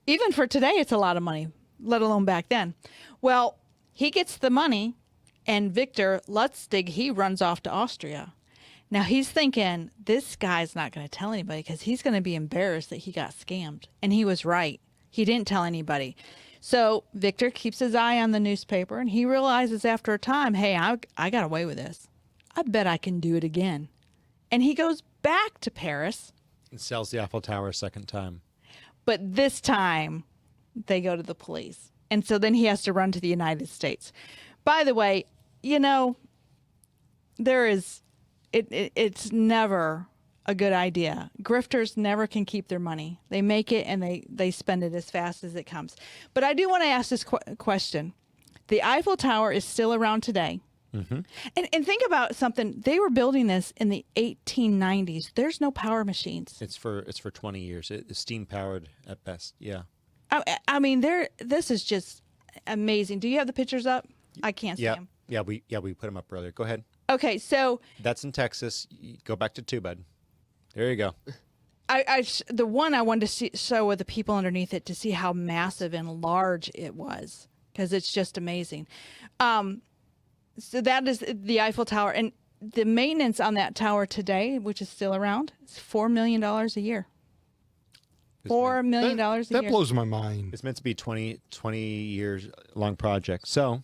Even for today, it's a lot of money. let alone back then. Well, he gets the money, and Victor Lustig, he runs off to Austria. Now he's thinking, this guy's not going to tell anybody because he's going to be embarrassed that he got scammed. And he was right. He didn't tell anybody. So Victor keeps his eye on the newspaper, and he realizes after a time, hey, I got away with this. I bet I can do it again. And he goes back to Paris.
And sells the Eiffel Tower a second time.
But this time, they go to the police. And so then he has to run to the United States. By the way, it's never a good idea. Grifters never can keep their money. They make it and they spend it as fast as it comes. But I do want to ask this question. The Eiffel Tower is still around today. Mm-hmm. And think about something. They were building this in the 1890s. There's no power machines.
It's for 20 years. It's steam powered at best. Yeah.
I mean, this is just amazing. Do you have the pictures up? I can't see them.
Yeah, we put them up earlier. Go ahead.
Okay, so
that's in Texas. Go back to 2, bud. There you go.
The one I wanted to show with the people underneath it to see how massive and large it was, because it's just amazing. So that is the Eiffel Tower, and the maintenance on that tower today, which is still around, is $4 million a year. $4 million a year.
That blows my mind.
It's meant to be 20 years long project. So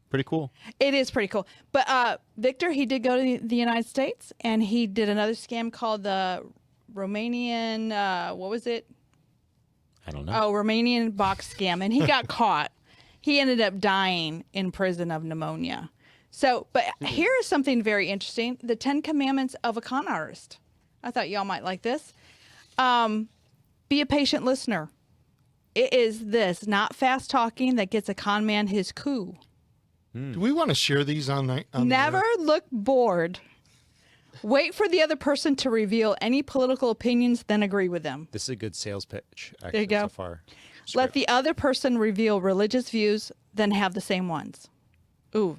pretty cool.
It is pretty cool. But Victor, he did go to the United States, and he did another scam called the Romanian, what was it?
I don't know.
Oh, Romanian box scam. And he got caught. He ended up dying in prison of pneumonia. So, but here is something very interesting. The 10 Commandments of a con artist. I thought y'all might like this. Be a patient listener. It is this, not fast talking, that gets a con man his coup.
Do we want to share these on
Never look bored. Wait for the other person to reveal any political opinions, then agree with them.
This is a good sales pitch, actually,
there you go.
So far.
Let the other person reveal religious views, then have the same ones. Ooh.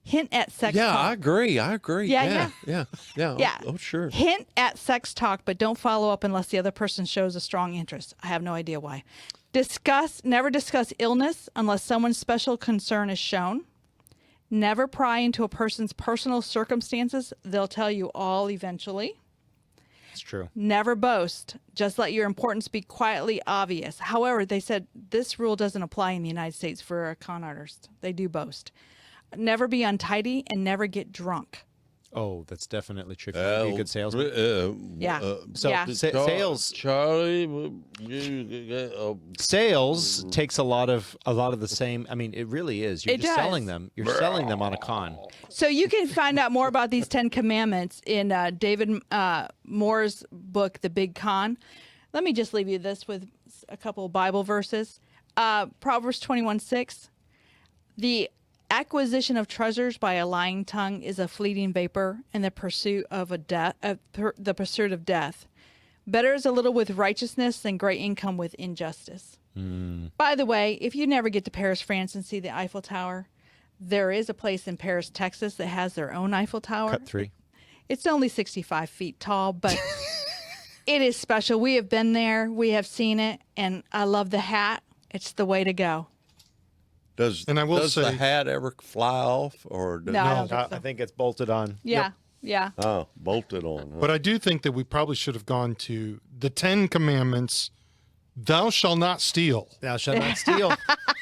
Hint at sex talk.
I agree. Yeah. Oh, sure.
Hint at sex talk, but don't follow up unless the other person shows a strong interest. I have no idea why. Never discuss illness unless someone's special concern is shown. Never pry into a person's personal circumstances. They'll tell you all eventually.
It's true.
Never boast. Just let your importance be quietly obvious. However, they said this rule doesn't apply in the United States for a con artist. They do boast. Never be untidy and never get drunk.
Oh, that's definitely tricky. Be a good salesman. Sales. Sales takes a lot of the same. I mean, it really is. You're just selling them. You're selling them on a con.
So you can find out more about these 10 Commandments in David Moore's book, The Big Con. Let me just leave you this with a couple of Bible verses. Proverbs 21:6. The acquisition of treasures by a lying tongue is a fleeting vapor, and the pursuit of death. Better is a little with righteousness than great income with injustice. By the way, if you never get to Paris, France, and see the Eiffel Tower, there is a place in Paris, Texas, that has their own Eiffel Tower.
Cut 3.
It's only 65 feet tall, but it is special. We have been there. We have seen it, and I love the hat. It's the way to go.
Does the hat ever fly off, or
No, I don't think so.
I think it's bolted on.
Yeah.
Oh, bolted on. Huh?
But I do think that we probably should have gone to the 10 Commandments. Thou shalt not steal.
Thou shalt not steal.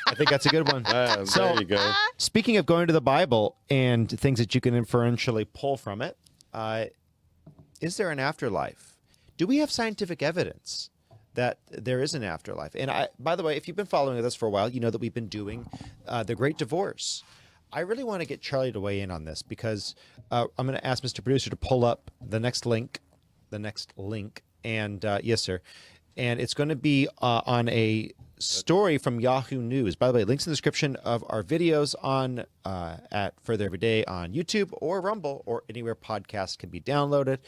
I think that's a good one.
There you go.
Speaking of going to the Bible and things that you can inferentially pull from it, is there an afterlife? Do we have scientific evidence that there is an afterlife? And by the way, if you've been following us for a while, you know that we've been doing The Great Divorce. I really want to get Charlie to weigh in on this because I'm going to ask Mr. Producer to pull up the next link. And yes, sir. And it's going to be on a story from Yahoo News. By the way, links in the description of our videos on at Further Every Day on YouTube or Rumble or anywhere podcasts can be downloaded.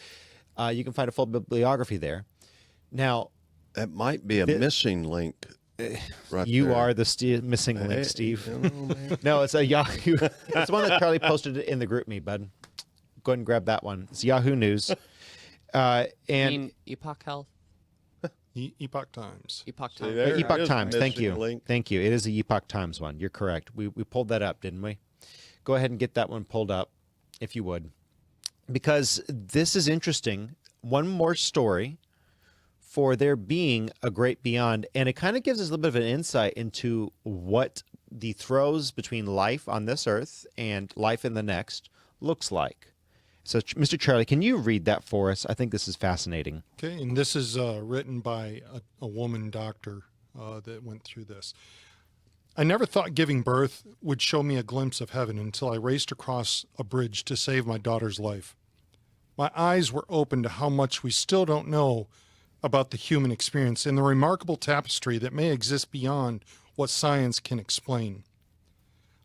You can find a full bibliography there. Now,
that might be a missing link. Right
you
there.
are the missing link, Steve. No, it's a Yahoo. That's the one that Charlie posted in the group me, bud. Go ahead and grab that one. It's Yahoo News.
You mean Epoch Health?
Epoch Times.
Epoch
See,
Times.
there
Epoch
is
Times. Thank
missing
you.
link.
Thank you. It is the Epoch Times one. You're correct. We pulled that up, didn't we? Go ahead and get that one pulled up, if you would, because this is interesting. One more story for there being a great beyond, and it kind of gives us a little bit of an insight into what the throes between life on this earth and life in the next looks like. So, Mr. Charlie, can you read that for us? I think this is fascinating.
Okay, and this is written by a woman doctor that went through this. I never thought giving birth would show me a glimpse of heaven until I raced across a bridge to save my daughter's life. My eyes were open to how much we still don't know about the human experience and the remarkable tapestry that may exist beyond what science can explain.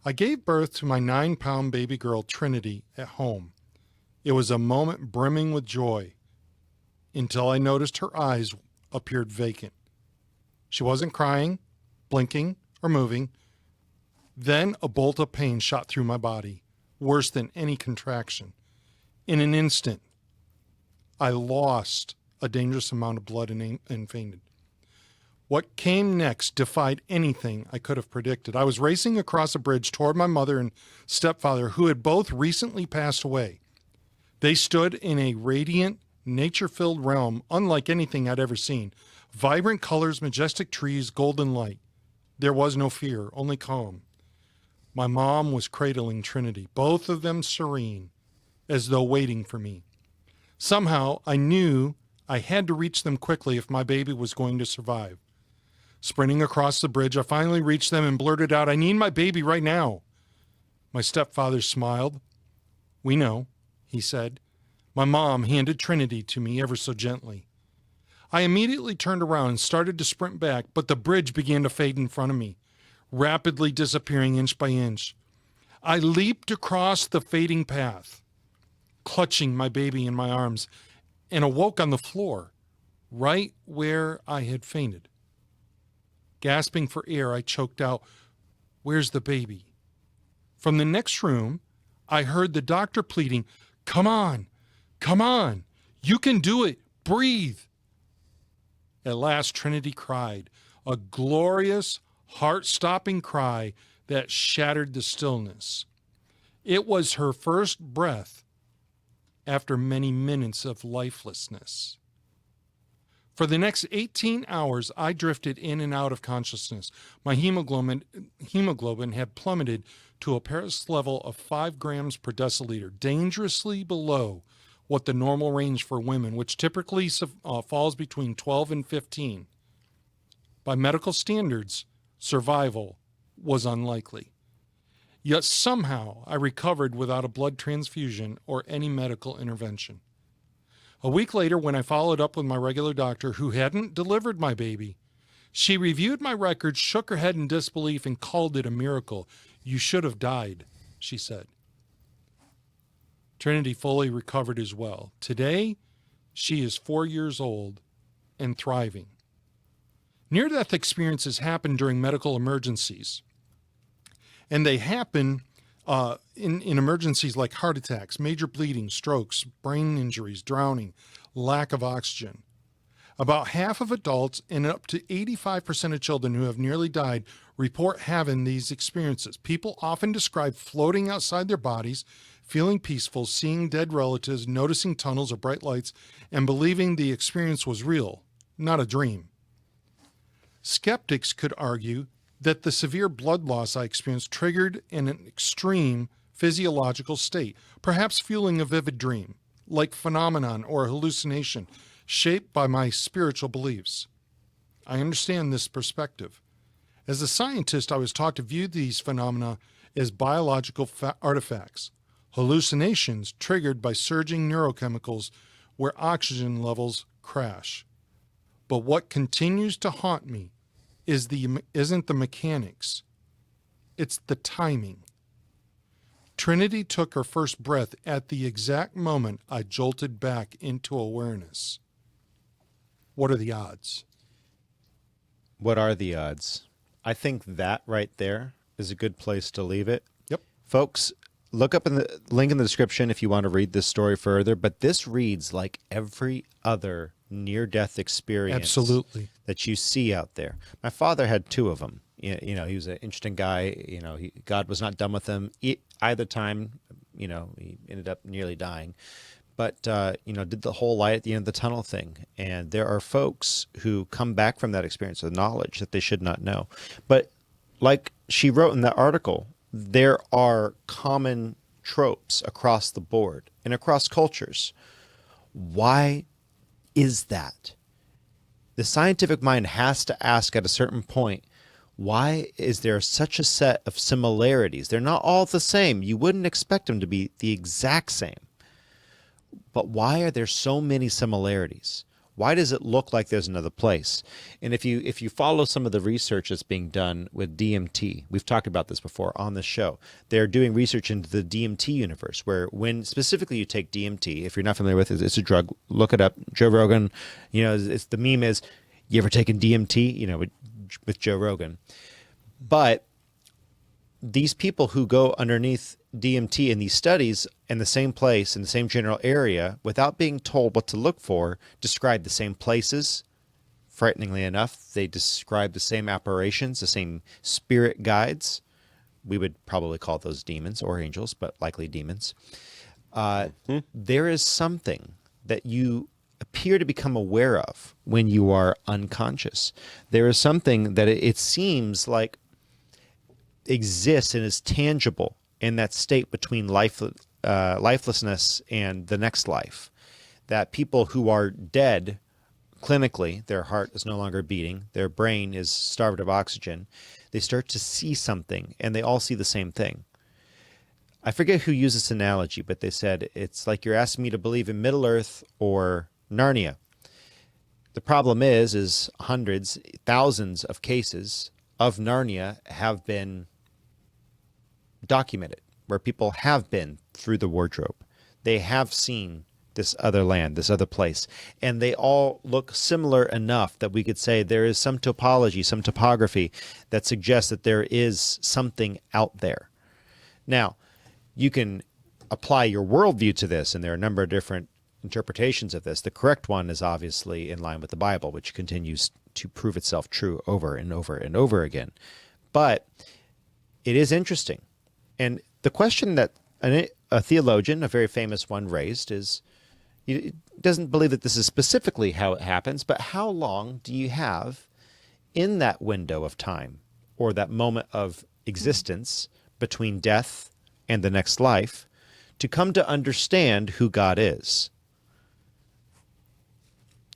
I gave birth to my 9-pound baby girl, Trinity, at home. It was a moment brimming with joy until I noticed her eyes appeared vacant. She wasn't crying, blinking, or moving. Then a bolt of pain shot through my body, worse than any contraction. In an instant, I lost a dangerous amount of blood and fainted. What came next defied anything I could have predicted. I was racing across a bridge toward my mother and stepfather, who had both recently passed away. They stood in a radiant, nature-filled realm unlike anything I'd ever seen. Vibrant colors, majestic trees, golden light. There was no fear, only calm. My mom was cradling Trinity, both of them serene, as though waiting for me. Somehow, I knew I had to reach them quickly if my baby was going to survive. Sprinting across the bridge, I finally reached them and blurted out, "I need my baby right now." My stepfather smiled. "We know," he said. My mom handed Trinity to me ever so gently. I immediately turned around and started to sprint back, but the bridge began to fade in front of me, rapidly disappearing inch by inch. I leaped across the fading path, clutching my baby in my arms, and awoke on the floor, right where I had fainted. Gasping for air, I choked out, "Where's the baby?" From the next room, I heard the doctor pleading, come on, you can do it, breathe." At last, Trinity cried, a glorious, heart-stopping cry that shattered the stillness. It was her first breath after many minutes of lifelessness. For the next 18 hours, I drifted in and out of consciousness. My hemoglobin had plummeted to a Paris level of 5 grams per deciliter, dangerously below what the normal range for women, which typically falls between 12 and 15. By medical standards, survival was unlikely. Yet somehow I recovered without a blood transfusion or any medical intervention. A week later, when I followed up with my regular doctor who hadn't delivered my baby, she reviewed my records, shook her head in disbelief, and called it a miracle. "You should have died," she said. Trinity fully recovered as well. Today, she is 4 years old and thriving. Near-death experiences happen during medical emergencies, and they happen in emergencies like heart attacks, major bleeding, strokes, brain injuries, drowning, lack of oxygen. About half of adults and up to 85% of children who have nearly died report having these experiences. People often describe floating outside their bodies, feeling peaceful, seeing dead relatives, noticing tunnels or bright lights, and believing the experience was real, not a dream. Skeptics could argue that the severe blood loss I experienced triggered an extreme physiological state, perhaps fueling a vivid dream, like phenomenon or hallucination, shaped by my spiritual beliefs. I understand this perspective. As a scientist, I was taught to view these phenomena as biological artifacts, hallucinations triggered by surging neurochemicals where oxygen levels crash. But what continues to haunt me isn't the mechanics, it's the timing. Trinity took her first breath at the exact moment I jolted back into awareness. What are the odds?
What are the odds? I think that right there is a good place to leave it.
Yep.
Folks, look up in the link in the description if you want to read this story further. But this reads like every other near-death experience
Absolutely.
that you see out there. My father had 2 of them. You know, he was an interesting guy. You know, God was not done with him either time. You know, he ended up nearly dying. But, you know, did the whole light at the end of the tunnel thing. And there are folks who come back from that experience with knowledge that they should not know. But like she wrote in that article, there are common tropes across the board and across cultures. Why is that? The scientific mind has to ask at a certain point, why is there such a set of similarities? They're not all the same. You wouldn't expect them to be the exact same. But why are there so many similarities? Why does it look like there's another place? And if you follow some of the research that's being done with DMT, we've talked about this before on the show. They're doing research into the DMT universe, where when specifically you take DMT, if you're not familiar with it, it's a drug. Look it up. Joe Rogan, you know, it's the meme is, you ever taken DMT? You know, with Joe Rogan. But these people who go underneath DMT in these studies in the same place, in the same general area, without being told what to look for, describe the same places. Frighteningly enough, they describe the same apparitions, the same spirit guides. We would probably call those demons or angels, but likely demons. There is something that you appear to become aware of when you are unconscious. There is something that it seems like exists and is tangible in that state between lifelessness and the next life. That people who are dead clinically, their heart is no longer beating, their brain is starved of oxygen, they start to see something and they all see the same thing. I forget who used this analogy, but they said it's like you're asking me to believe in Middle-earth or Narnia. The problem is hundreds, thousands of cases of Narnia have been documented, where people have been through the wardrobe. They have seen this other land, this other place, and they all look similar enough that we could say there is some topology, some topography that suggests that there is something out there. Now, you can apply your worldview to this, and there are a number of different interpretations of this. The correct one is obviously in line with the Bible, which continues to prove itself true over and over and over again. But it is interesting. And the question that a theologian, a very famous one, raised is, he doesn't believe that this is specifically how it happens, but how long do you have in that window of time or that moment of existence between death and the next life to come to understand who God is?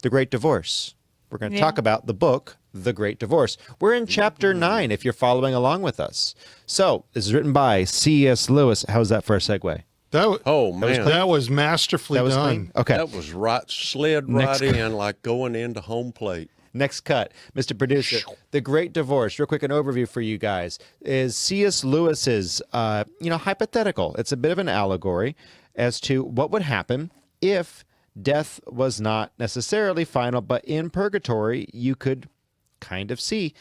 The Great Divorce. We're going to talk about the book, The Great Divorce. We're in chapter 9, if you're following along with us. So, this is written by C.S. Lewis. How's that for a segue?
That was masterfully done.
Clean? Okay.
That was slid right in like going into home plate.
Next cut, Mr. Producer. The Great Divorce, real quick, an overview for you guys, is C.S. Lewis's, hypothetical. It's a bit of an allegory as to what would happen if death was not necessarily final, but in purgatory, you could kind of see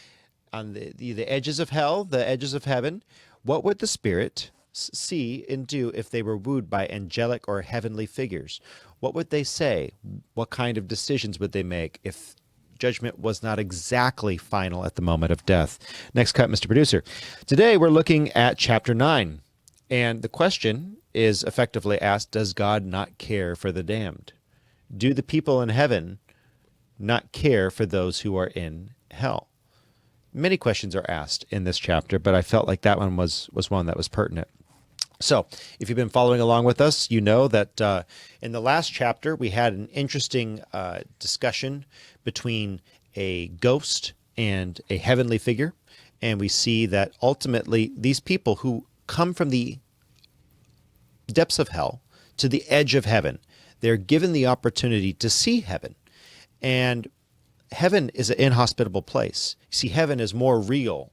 on the edges of hell, the edges of heaven, what would the spirit see and do if they were wooed by angelic or heavenly figures? What would they say? What kind of decisions would they make if judgment was not exactly final at the moment of death? Next cut, Mr. Producer. Today, we're looking at chapter 9, and the question is effectively asked, does God not care for the damned? Do the people in heaven not care for those who are in hell? Many questions are asked in this chapter, but I felt like that one was one that was pertinent. So, if you've been following along with us, you know that in the last chapter, we had an interesting discussion between a ghost and a heavenly figure. And we see that ultimately these people who come from the depths of hell to the edge of heaven, they're given the opportunity to see heaven. And heaven is an inhospitable place. You see, heaven is more real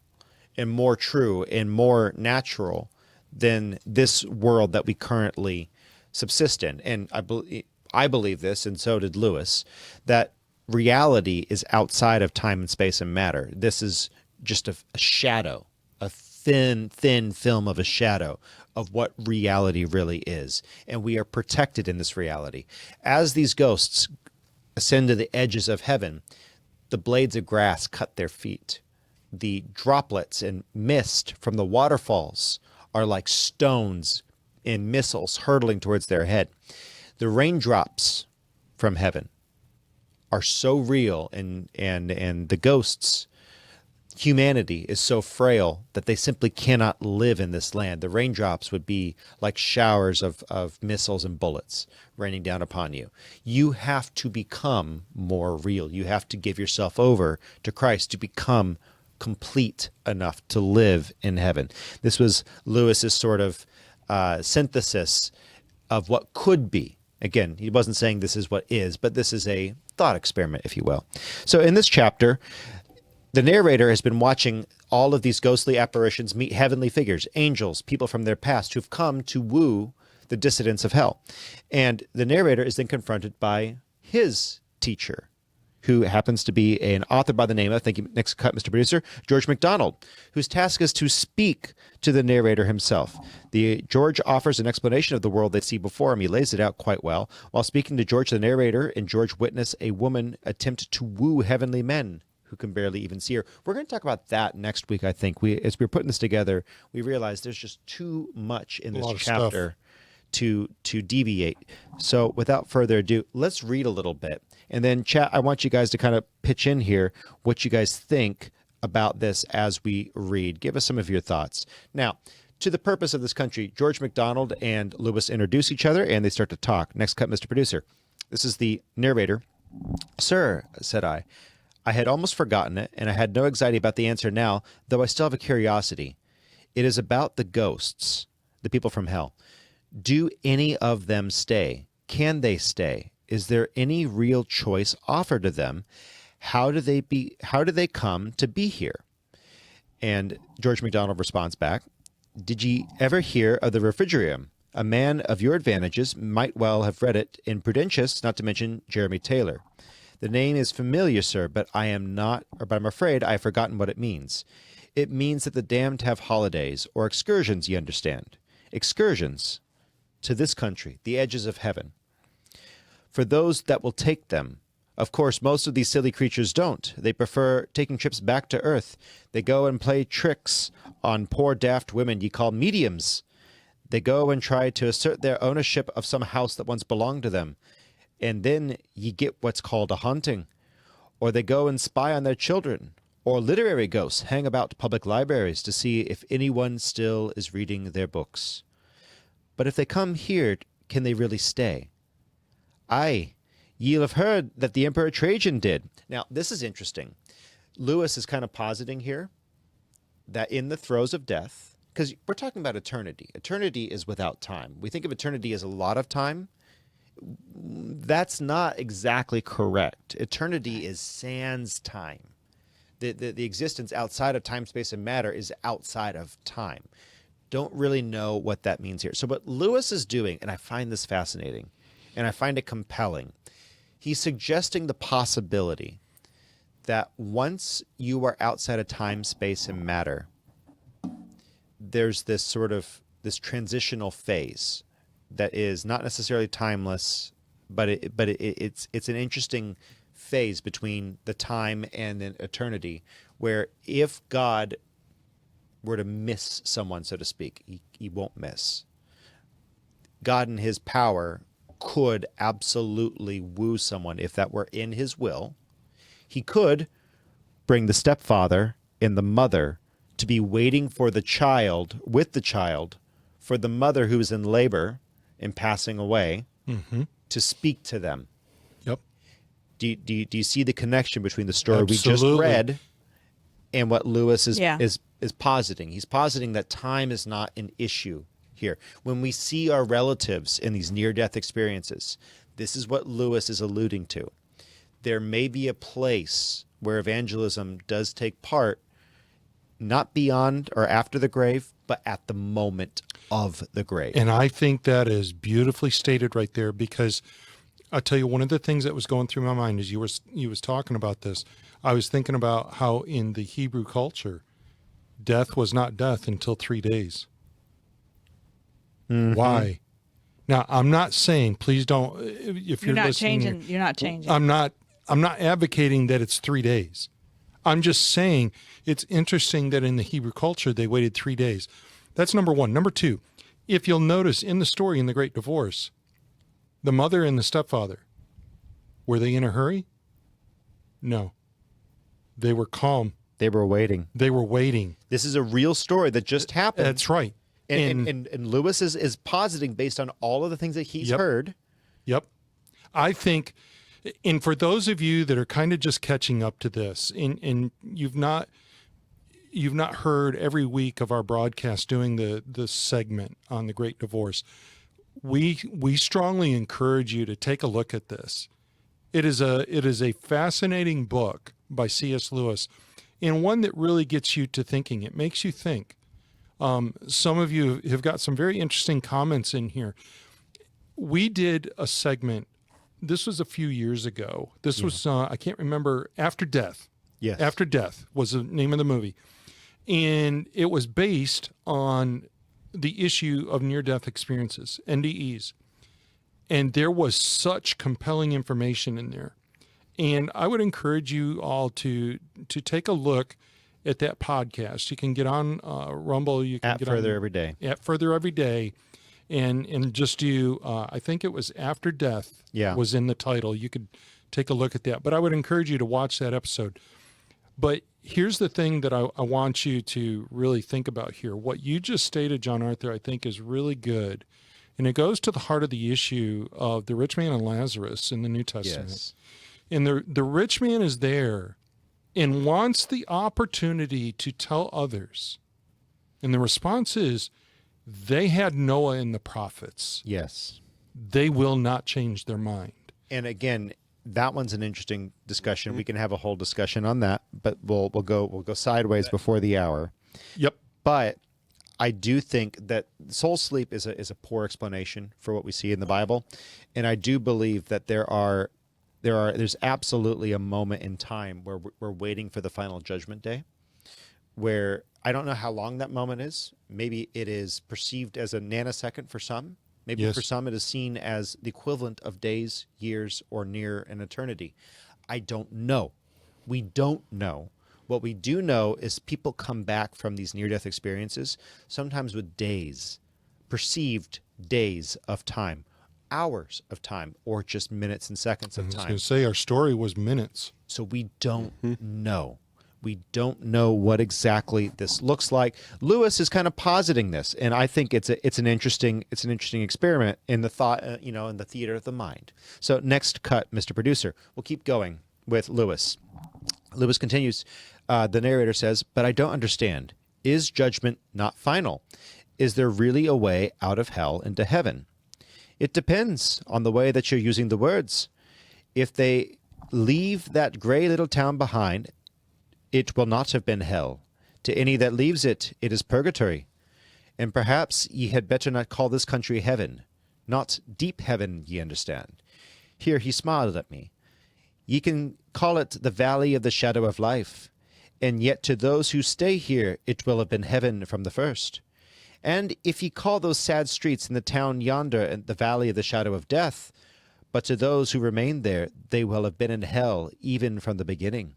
and more true and more natural than this world that we currently subsist in. And I believe this, and so did Lewis, that reality is outside of time and space and matter. This is just a shadow, a thin, thin film of a shadow of what reality really is. And we are protected in this reality. As these ghosts ascend to the edges of heaven, the blades of grass cut their feet. The droplets and mist from the waterfalls are like stones and missiles hurtling towards their head. The raindrops from heaven are so real, and the ghosts, humanity is so frail that they simply cannot live in this land. The raindrops would be like showers of missiles and bullets raining down upon you. You have to become more real. You have to give yourself over to Christ to become complete enough to live in heaven. This was Lewis's sort of synthesis of what could be. Again, he wasn't saying this is what is, but this is a thought experiment, if you will. So in this chapter, the narrator has been watching all of these ghostly apparitions meet heavenly figures, angels, people from their past who've come to woo the dissidents of hell. And the narrator is then confronted by his teacher, who happens to be an author by the name of, thank you, next cut, Mr. Producer, George MacDonald, whose task is to speak to the narrator himself. George offers an explanation of the world they see before him. He lays it out quite well. While speaking to George, the narrator and George witness a woman attempt to woo heavenly men who can barely even see her. We're going to talk about that next week, I think. As we were putting this together, we realized there's just too much in this chapter to deviate. So without further ado, let's read a little bit. And then, chat, I want you guys to kind of pitch in here what you guys think about this as we read. Give us some of your thoughts. Now, to the purpose of this country, George MacDonald and Lewis introduce each other, and they start to talk. Next cut, Mr. Producer. This is the narrator. Sir, said I had almost forgotten it, and I had no anxiety about the answer now, though I still have a curiosity. It is about the ghosts, the people from hell. Do any of them stay? Can they stay? Is there any real choice offered to them? How do they come to be here? And George MacDonald responds back, did ye ever hear of the refrigerium? A man of your advantages might well have read it in Prudentius, not to mention Jeremy Taylor. The name is familiar, sir, but I'm afraid I have forgotten what it means. It means that the damned have holidays, or excursions, ye understand. Excursions to this country, the edges of heaven. For those that will take them. Of course, most of these silly creatures don't. They prefer taking trips back to earth. They go and play tricks on poor daft women ye call mediums. They go and try to assert their ownership of some house that once belonged to them. And then ye get what's called a haunting. Or they go and spy on their children. Or literary ghosts hang about public libraries to see if anyone still is reading their books. But if they come here, can they really stay? Aye, ye'll have heard that the Emperor Trajan did. Now, this is interesting. Lewis is kind of positing here that in the throes of death, because we're talking about eternity. Eternity is without time. We think of eternity as a lot of time. That's not exactly correct. Eternity is sans time. The existence outside of time, space, and matter is outside of time. Don't really know what that means here. So what Lewis is doing, and I find this fascinating, and I find it compelling, he's suggesting the possibility that once you are outside of time, space, and matter, there's this sort of this transitional phase that is not necessarily timeless, but it's an interesting phase between the time and then eternity, where if God were to miss someone, so to speak, he won't miss. God in his power could absolutely woo someone if that were in his will. He could bring the stepfather and the mother to be waiting for the child, with the child, for the mother who's in labor and passing away, to speak to them.
Yep.
Do you see the connection between the story
Absolutely.
we just read and what Lewis is positing? He's positing that time is not an issue here. When we see our relatives in these near-death experiences, this is what Lewis is alluding to. There may be a place where evangelism does take part, not beyond or after the grave, but at the moment of the grave.
And I think that is beautifully stated right there, because I'll tell you, one of the things that was going through my mind as you was talking about this, I was thinking about how in the Hebrew culture, Death was not death until 3 days.
Mhm.
Why? Now, I'm not saying, please don't, if
You're
you're
not
listening,
changing. You're not changing.
I'm not advocating that it's 3 days. I'm just saying it's interesting that in the Hebrew culture, they waited 3 days. That's number one. Number two, if you'll notice in the story in the Great Divorce, the mother and the stepfather, were they in a hurry? No. They were calm.
They were waiting.
They were waiting.
This is a real story that just happened.
That's right.
And Lewis is positing based on all of the things that he's heard.
Yep. I think, and for those of you that are kind of just catching up to this, and you've not heard every week of our broadcast doing the segment on the Great Divorce, we strongly encourage you to take a look at this. It is a fascinating book by C.S. Lewis, and one that really gets you to thinking. It makes you think. Some of you have got some very interesting comments in here. We did a segment. This was a few years ago. This was, I can't remember, After Death.
Yes.
After Death was the name of the movie. And it was based on the issue of near-death experiences, NDEs. And there was such compelling information in there. And I would encourage you all to take a look at that podcast. You can get on Rumble. You can get
Further
on,
Every Day.
At Further Every Day. And just do, I think it was After Death was in the title. You could take a look at that. But I would encourage you to watch that episode. But here's the thing that I want you to really think about here. What you just stated, John Arthur, I think is really good. And it goes to the heart of the issue of the rich man and Lazarus in the New Testament.
Yes.
And the rich man is there and wants the opportunity to tell others. And the response is, they had Noah and the prophets.
Yes.
They will not change their mind.
And again, that one's an interesting discussion. We can have a whole discussion on that, but we'll go sideways before the hour.
Yep.
But I do think that soul sleep is a poor explanation for what we see in the Bible, and I do believe that there's absolutely a moment in time where we're waiting for the final judgment day, where I don't know how long that moment is. Maybe it is perceived as a nanosecond for some. Maybe for some it is seen as the equivalent of days, years, or near an eternity. I don't know. We don't know. What we do know is people come back from these near-death experiences, sometimes with days, perceived days of time, hours of time, or just minutes and seconds of
I was
time.
going to say our story was minutes.
So we don't know. We don't know what exactly this looks like. Lewis is kind of positing this, and I think it's an interesting experiment in the thought, in the theater of the mind. So next cut, Mr. Producer. We'll keep going with Lewis. Lewis continues. The narrator says, "But I don't understand. Is judgment not final? Is there really a way out of hell into heaven? It depends on the way that you're using the words. If they leave that gray little town behind, it will not have been hell. To any that leaves it, it is purgatory. And perhaps ye had better not call this country heaven, not deep heaven, ye understand." Here he smiled at me. "Ye can call it the valley of the shadow of life, and yet to those who stay here it will have been heaven from the first. And if ye call those sad streets in the town yonder the valley of the shadow of death, but to those who remain there they will have been in hell even from the beginning."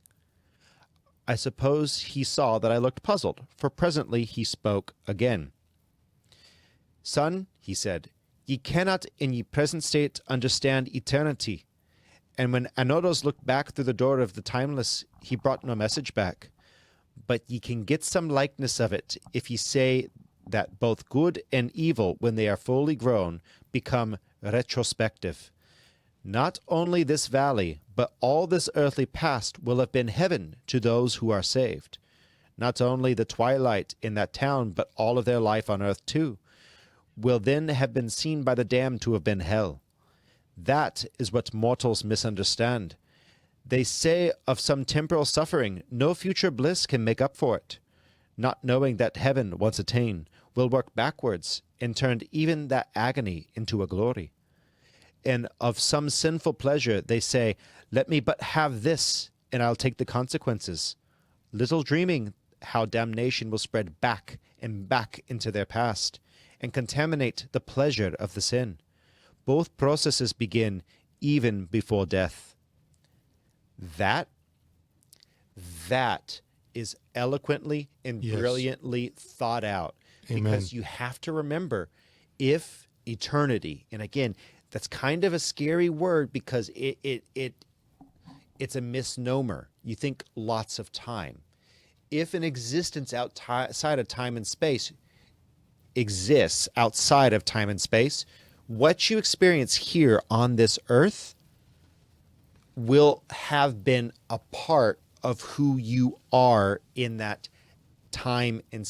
I suppose he saw that I looked puzzled, for presently he spoke again. "Son," he said, "ye cannot in ye present state understand eternity. And when Anodos looked back through the door of the timeless, he brought no message back. But ye can get some likeness of it if ye say that both good and evil, when they are fully grown, become retrospective. Not only this valley, but all this earthly past will have been heaven to those who are saved. Not only the twilight in that town, but all of their life on earth too, will then have been seen by the damned to have been hell. That is what mortals misunderstand. They say of some temporal suffering, no future bliss can make up for it, not knowing that heaven, once attained, will work backwards and turn even that agony into a glory. And of some sinful pleasure they say, let me but have this, and I'll take the consequences, little dreaming how damnation will spread back and back into their past and contaminate the pleasure of the sin. Both processes begin even before death. That is eloquently and
Yes.
brilliantly thought out.
Amen.
Because you have to remember, if eternity, and again, that's kind of a scary word because it's a misnomer. You think lots of time. If an existence outside of time and space exists outside of time and space, what you experience here on this earth will have been a part of who you are in that timeless and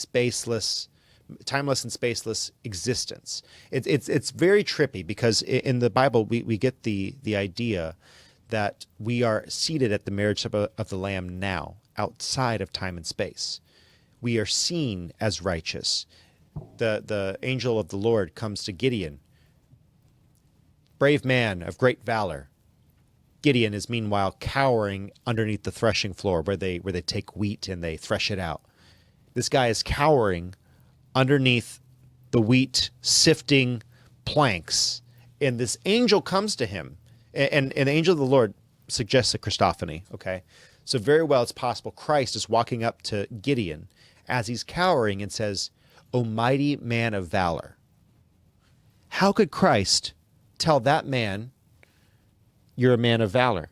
spaceless existence. It's very trippy because in the Bible we get the idea that we are seated at the marriage supper of the Lamb now, outside of time and space. We are seen as righteous. The angel of the Lord comes to Gideon, brave man of great valor. Gideon is meanwhile cowering underneath the threshing floor where they take wheat and they thresh it out. This guy is cowering underneath the wheat sifting planks, and this angel comes to him, and the angel of the Lord suggests a Christophany. Okay, so very well it's possible Christ is walking up to Gideon as he's cowering and says, "O mighty man of valor." How could Christ tell that man, "You're a man of valor"?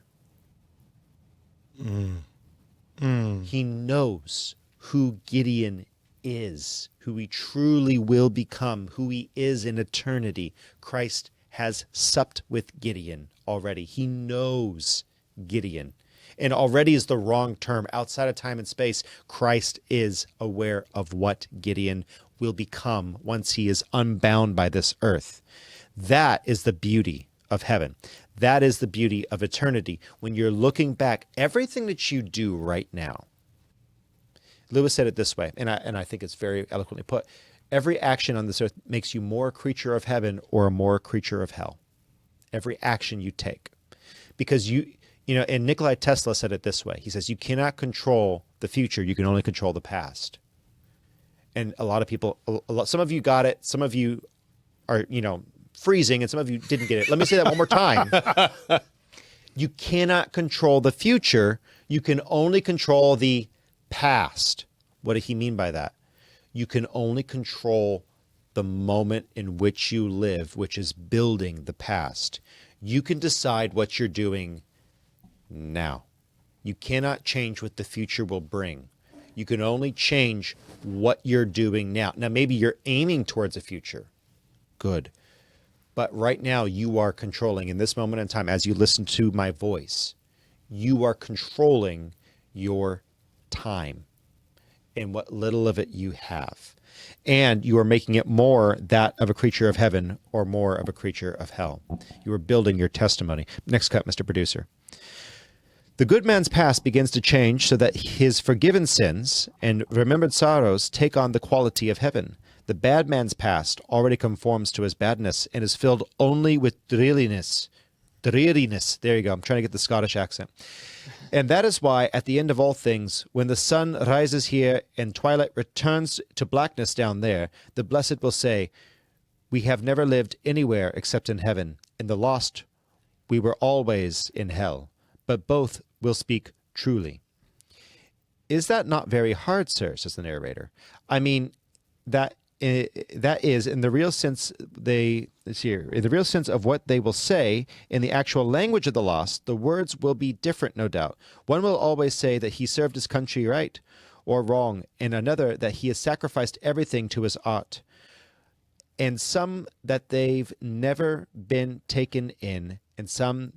He knows who Gideon is, who he truly will become, who he is in eternity. Christ has supped with Gideon already. He knows Gideon. And already is the wrong term. Outside of time and space, Christ is aware of what Gideon will become once he is unbound by this earth. That is the beauty of heaven. That is the beauty of eternity. When you're looking back, everything that you do right now, Lewis said it this way, and I think it's very eloquently put. Every action on this earth makes you more a creature of heaven or more a creature of hell. Every action you take. Because and Nikola Tesla said it this way. He says, you cannot control the future. You can only control the past. And a lot of people, some of you got it. Some of you are, freezing, and some of you didn't get it. Let me say that one more time. You cannot control the future. You can only control the past. What did he mean by that? You can only control the moment in which you live, which is building the past. You can decide what you're doing now. You cannot change what the future will bring. You can only change what you're doing now. Now, maybe you're aiming towards a future. Good. But right now, you are controlling, in this moment in time, as you listen to my voice, you are controlling your time and what little of it you have. And you are making it more that of a creature of heaven or more of a creature of hell. You are building your testimony. Next cut, Mr. Producer. The good man's past begins to change so that his forgiven sins and remembered sorrows take on the quality of heaven. The bad man's past already conforms to his badness and is filled only with dreariness. Dreariness. There you go. I'm trying to get the Scottish accent. And that is why, at the end of all things, when the sun rises here and twilight returns to blackness down there, the blessed will say, "We have never lived anywhere except in heaven. In the lost, we were always in hell." But both will speak truly. Is that not very hard, sir? Says the narrator. I mean, that is in the real sense in the real sense of what they will say. In the actual language of the lost, the words will be different, no doubt. One will always say that he served his country right or wrong, and another that he has sacrificed everything to his art, and some that they've never been taken in, and some,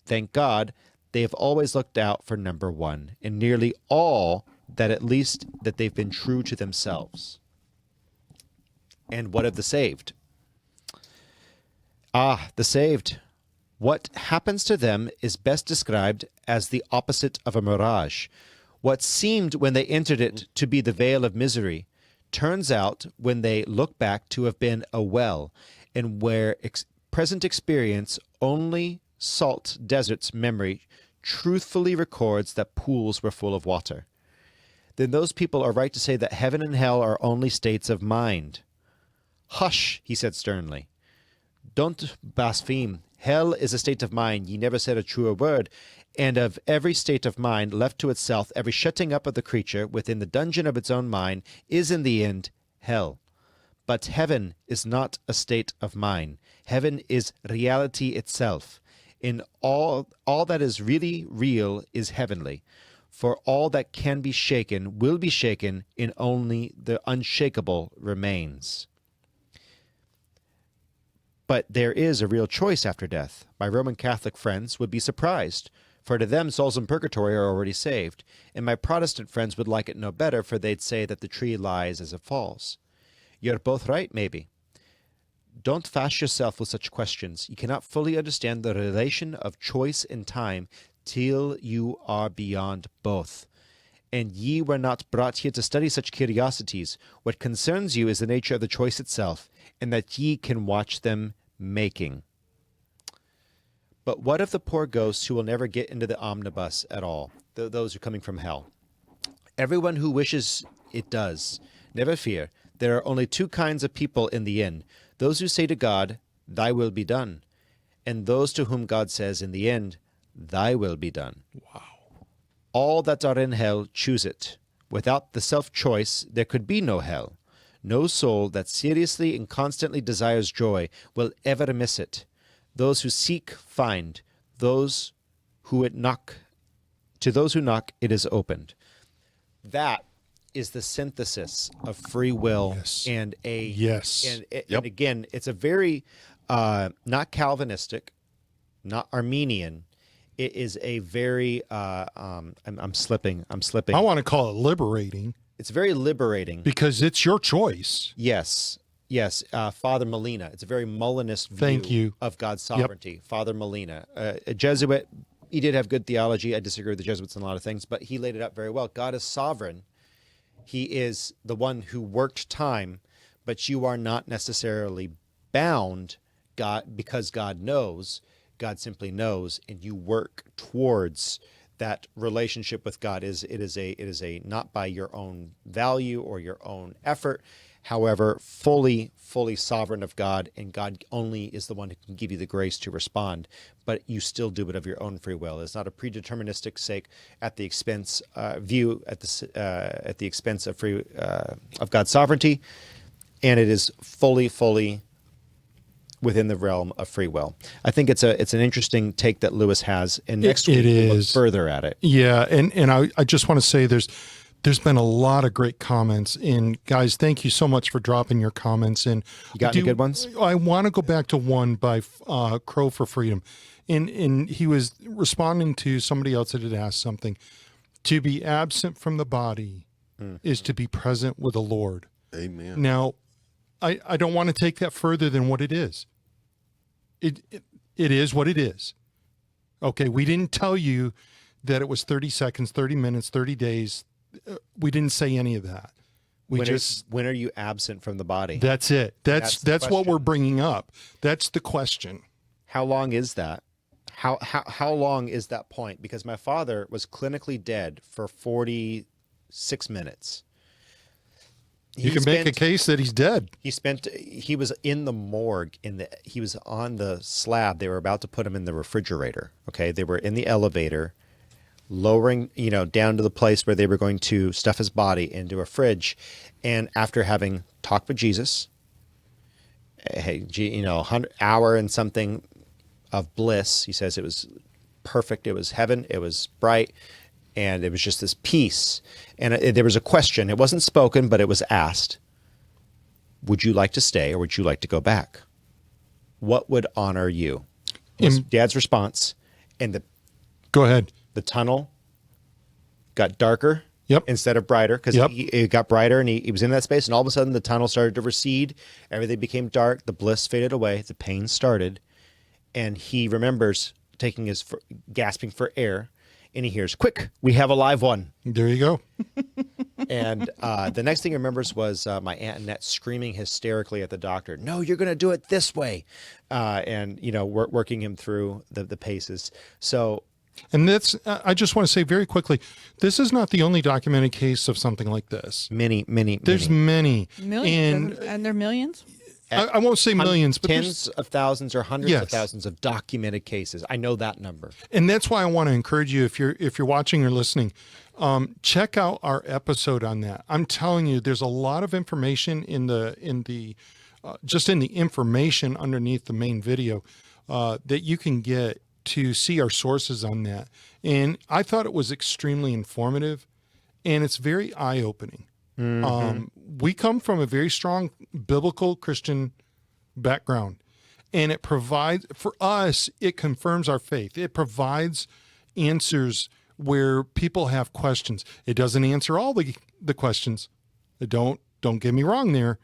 thank God, they have always looked out for number one, and nearly all that at least that they've been true to themselves. And what of the saved? Ah, the saved. What happens to them is best described as the opposite of a mirage. What seemed when they entered it to be the veil of misery turns out when they look back to have been a well, and where present experience, only salt desert's memory, truthfully records that pools were full of water. then those people are right to say that heaven and hell are only states of mind. Hush, he said sternly. Don't blaspheme. Hell is a state of mind. Ye never said a truer word. And of every state of mind left to itself, every shutting up of the creature within the dungeon of its own mind is in the end hell. But heaven is not a state of mind. Heaven is reality itself. In all that is really real is heavenly. For all that can be shaken will be shaken, and only the unshakable remains. But there is a real choice after death. My Roman Catholic friends would be surprised, for to them souls in purgatory are already saved, and my Protestant friends would like it no better, for they'd say that the tree lies as it falls. You're both right, maybe. Don't fash yourself with such questions. You cannot fully understand the relation of choice and time till you are beyond both. And ye were not brought here to study such curiosities. What concerns you is the nature of the choice itself, and that ye can watch them making. But what of the poor ghosts who will never get into the omnibus at all, those who are coming from hell? Everyone who wishes it does. Never fear. There are only two kinds of people in the end. Those who say to God, thy will be done, and those to whom God says in the end, thy will be done.
Wow.
All that are in hell choose it. Without the self-choice, there could be no hell. No soul that seriously and constantly desires joy will ever miss it. Those who seek, find. Those who knock, to those who knock, it is opened. That is the synthesis of free will and a and again, it's a very not Calvinistic, not Armenian. It is a very I'm slipping.
I want to call it liberating.
It's very liberating
because it's your choice.
Yes. Father Molina. It's a very Molinist view of God's sovereignty. Yep. Father Molina, a Jesuit. He did have good theology. I disagree with the Jesuits on a lot of things, but he laid it out very well. God is sovereign. He is the one who worked time, but you are not necessarily bound God because God knows. God simply knows, and you work towards that relationship with God. It is a not by your own value or your own effort, however, fully sovereign of God, and God only is the one who can give you the grace to respond. But you still do it of your own free will. It's not a predeterministic sake at the expense at the expense of of God's sovereignty, and it is fully within the realm of free will. I think it's an interesting take that Lewis has, and next week we'll look further at it.
Yeah, and I just want to say there's been a lot of great comments, and guys, thank you so much for dropping your comments in.
You got any good ones?
I want to go back to one by Crow for Freedom, and he was responding to somebody else that had asked something. To be absent from the body is to be present with the Lord.
Amen.
Now, I don't want to take that further than what it is. It is what it is. Okay, we didn't tell you that it was 30 seconds, 30 minutes, 30 days. We didn't say any of that.
When are you absent from the body?
That's it. That's what we're bringing up. That's the question.
How long is that? How long is that point? Because my father was clinically dead for 46 minutes.
You can make a case that he's dead.
He was in the morgue he was on the slab. They were about to put him in the refrigerator. Okay. They were in the elevator, lowering, down to the place where they were going to stuff his body into a fridge. And after having talked with Jesus, hour and something of bliss, he says it was perfect. It was heaven. It was bright. And it was just this peace. And there was a question. It wasn't spoken, but it was asked. Would you like to stay or would you like to go back? What would honor you? Was Dad's response. And
go ahead.
The tunnel got darker instead of brighter, because it got brighter, and he was in that space, and all of a sudden the tunnel started to recede. Everything became dark. The bliss faded away. The pain started. And he remembers taking gasping for air. And he hears, "Quick, we have a live one."
There you go.
And the next thing he remembers was my Aunt Annette screaming hysterically at the doctor, "No, you're going to do it this way." And, working him through the paces. So
And that's, I just want to say very quickly, this is not the only documented case of something like this.
Many.
There's many.
Millions. And there are millions?
I won't say millions, but
tens of thousands or hundreds
Yes.
of thousands of documented cases. I know that number.
And that's why I want to encourage you, if you're watching or listening, check out our episode on that. I'm telling you, there's a lot of information in the information underneath the main video that you can get to see our sources on that. And I thought it was extremely informative, and it's very eye-opening. We come from a very strong biblical Christian background, and it provides, for us, it confirms our faith. It provides answers where people have questions. It doesn't answer all the questions. Don't get me wrong there,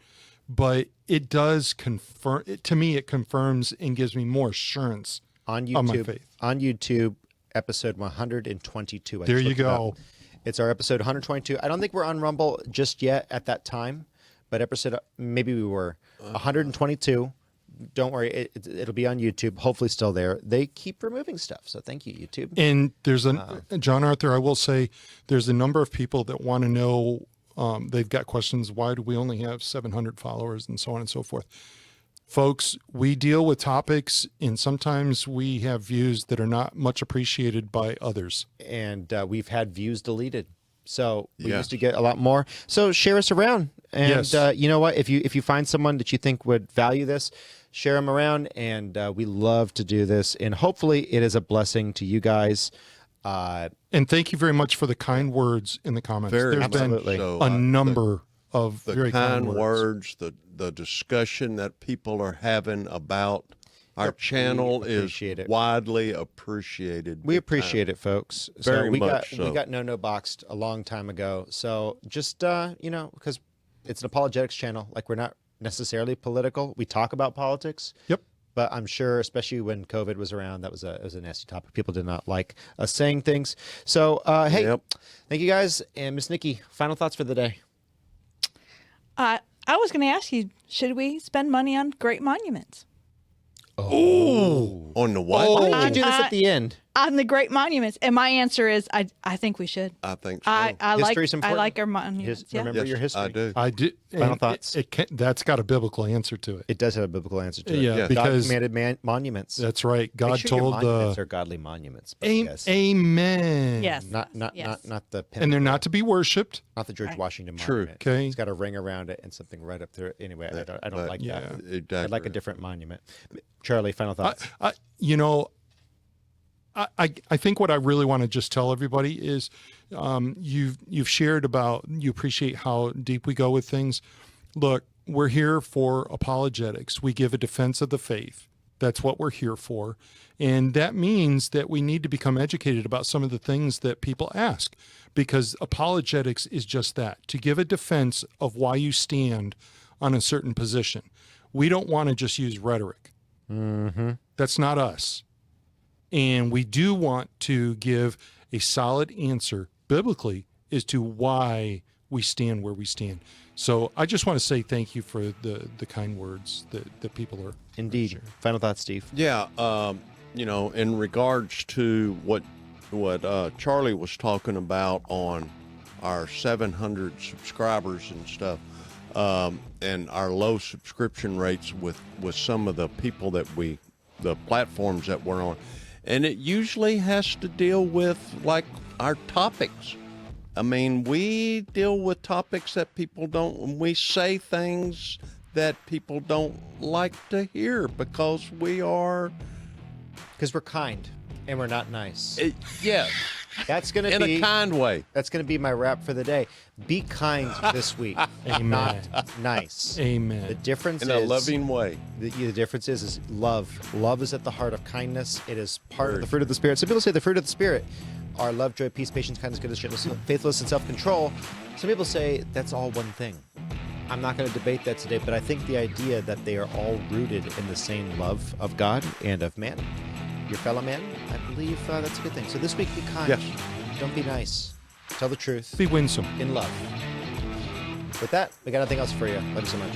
but it does confirm. To me, it confirms and gives me more assurance
on
of my
YouTube.
faith.
On YouTube, episode 122.
There you go.
It's our episode 122. I don't think we're on Rumble just yet at that time, but episode, maybe we were 122. Don't worry, it'll be on YouTube. Hopefully, still there. They keep removing stuff, so thank you, YouTube.
And there's John Arthur. I will say, there's a number of people that want to know. They've got questions. Why do we only have 700 followers, and so on and so forth? Folks, we deal with topics, and sometimes we have views that are not much appreciated by others.
And we've had views deleted. So we used to get a lot more. So share us around. And you know what? If you find someone that you think would value this, share them around. And we love to do this. And hopefully it is a blessing to you guys.
And thank you very much for the kind words in the comments. There's been
so,
a number of
the
very kind words.
The discussion that people are having about our channel is widely appreciated.
We appreciate it, folks.
Very much so.
We got No Boxed a long time ago. So just, because it's an apologetics channel, like we're not necessarily political. We talk about politics.
Yep.
But I'm sure, especially when COVID was around, it was a nasty topic. People did not like us saying things. So, hey, thank you guys. And Miss Nikki, final thoughts for the day.
I was going to ask you, should we spend money on great monuments?
Oh, on the what?
Why did you do this at the end?
On the great monuments, and my answer is I think we should.
I think so.
I
History's
like
important.
our monuments.
Remember your history.
I do.
I do.
Final thoughts.
That's got a biblical answer to it.
It does have a biblical answer to it.
Yeah, because
God commanded monuments.
That's right. God
Make sure your
told
monuments are godly monuments. But yes.
Amen.
Yes.
Not the pimp,
And they're not to be worshipped.
not the George Washington
True.
monument.
Okay.
It's got a ring around it and something right up there. Anyway, I don't like that.
Exactly.
I'd like a different monument. Charlie, final thoughts.
I think what I really want to just tell everybody is you've shared about, you appreciate how deep we go with things. Look, we're here for apologetics. We give a defense of the faith. That's what we're here for. And that means that we need to become educated about some of the things that people ask, because apologetics is just that, to give a defense of why you stand on a certain position. We don't want to just use rhetoric.
Mm-hmm.
That's not us. And we do want to give a solid answer biblically as to why we stand where we stand. So I just want to say thank you for the kind words that people are.
Indeed. Final thoughts, Steve.
Yeah. In regards to what Charlie was talking about on our 700 subscribers and stuff, and our low subscription rates with some of the people the platforms that we're on. And it usually has to deal with, like, our topics. I mean, we deal with topics that people don't, and we say things that people don't like to hear because we're
kind and we're not nice.
Yeah.
That's going to
in
be
a kind way.
That's going to be my wrap for the day. Be kind this week, not nice.
Amen.
The difference
in
is
a loving way.
The difference is love. Love is at the heart of kindness. It is part of the fruit of the Spirit. Some people say the fruit of the Spirit are love, joy, peace, patience, kindness, goodness, gentleness, faithfulness, and self-control. Some people say that's all one thing. I'm not going to debate that today, but I think the idea that they are all rooted in the same love of God and of man, your fellow man, I believe that's a good thing. So this week, be kind.
Yes.
Don't be nice. Tell the truth.
Be winsome.
In love. With that, we got nothing else for you. Love you so much.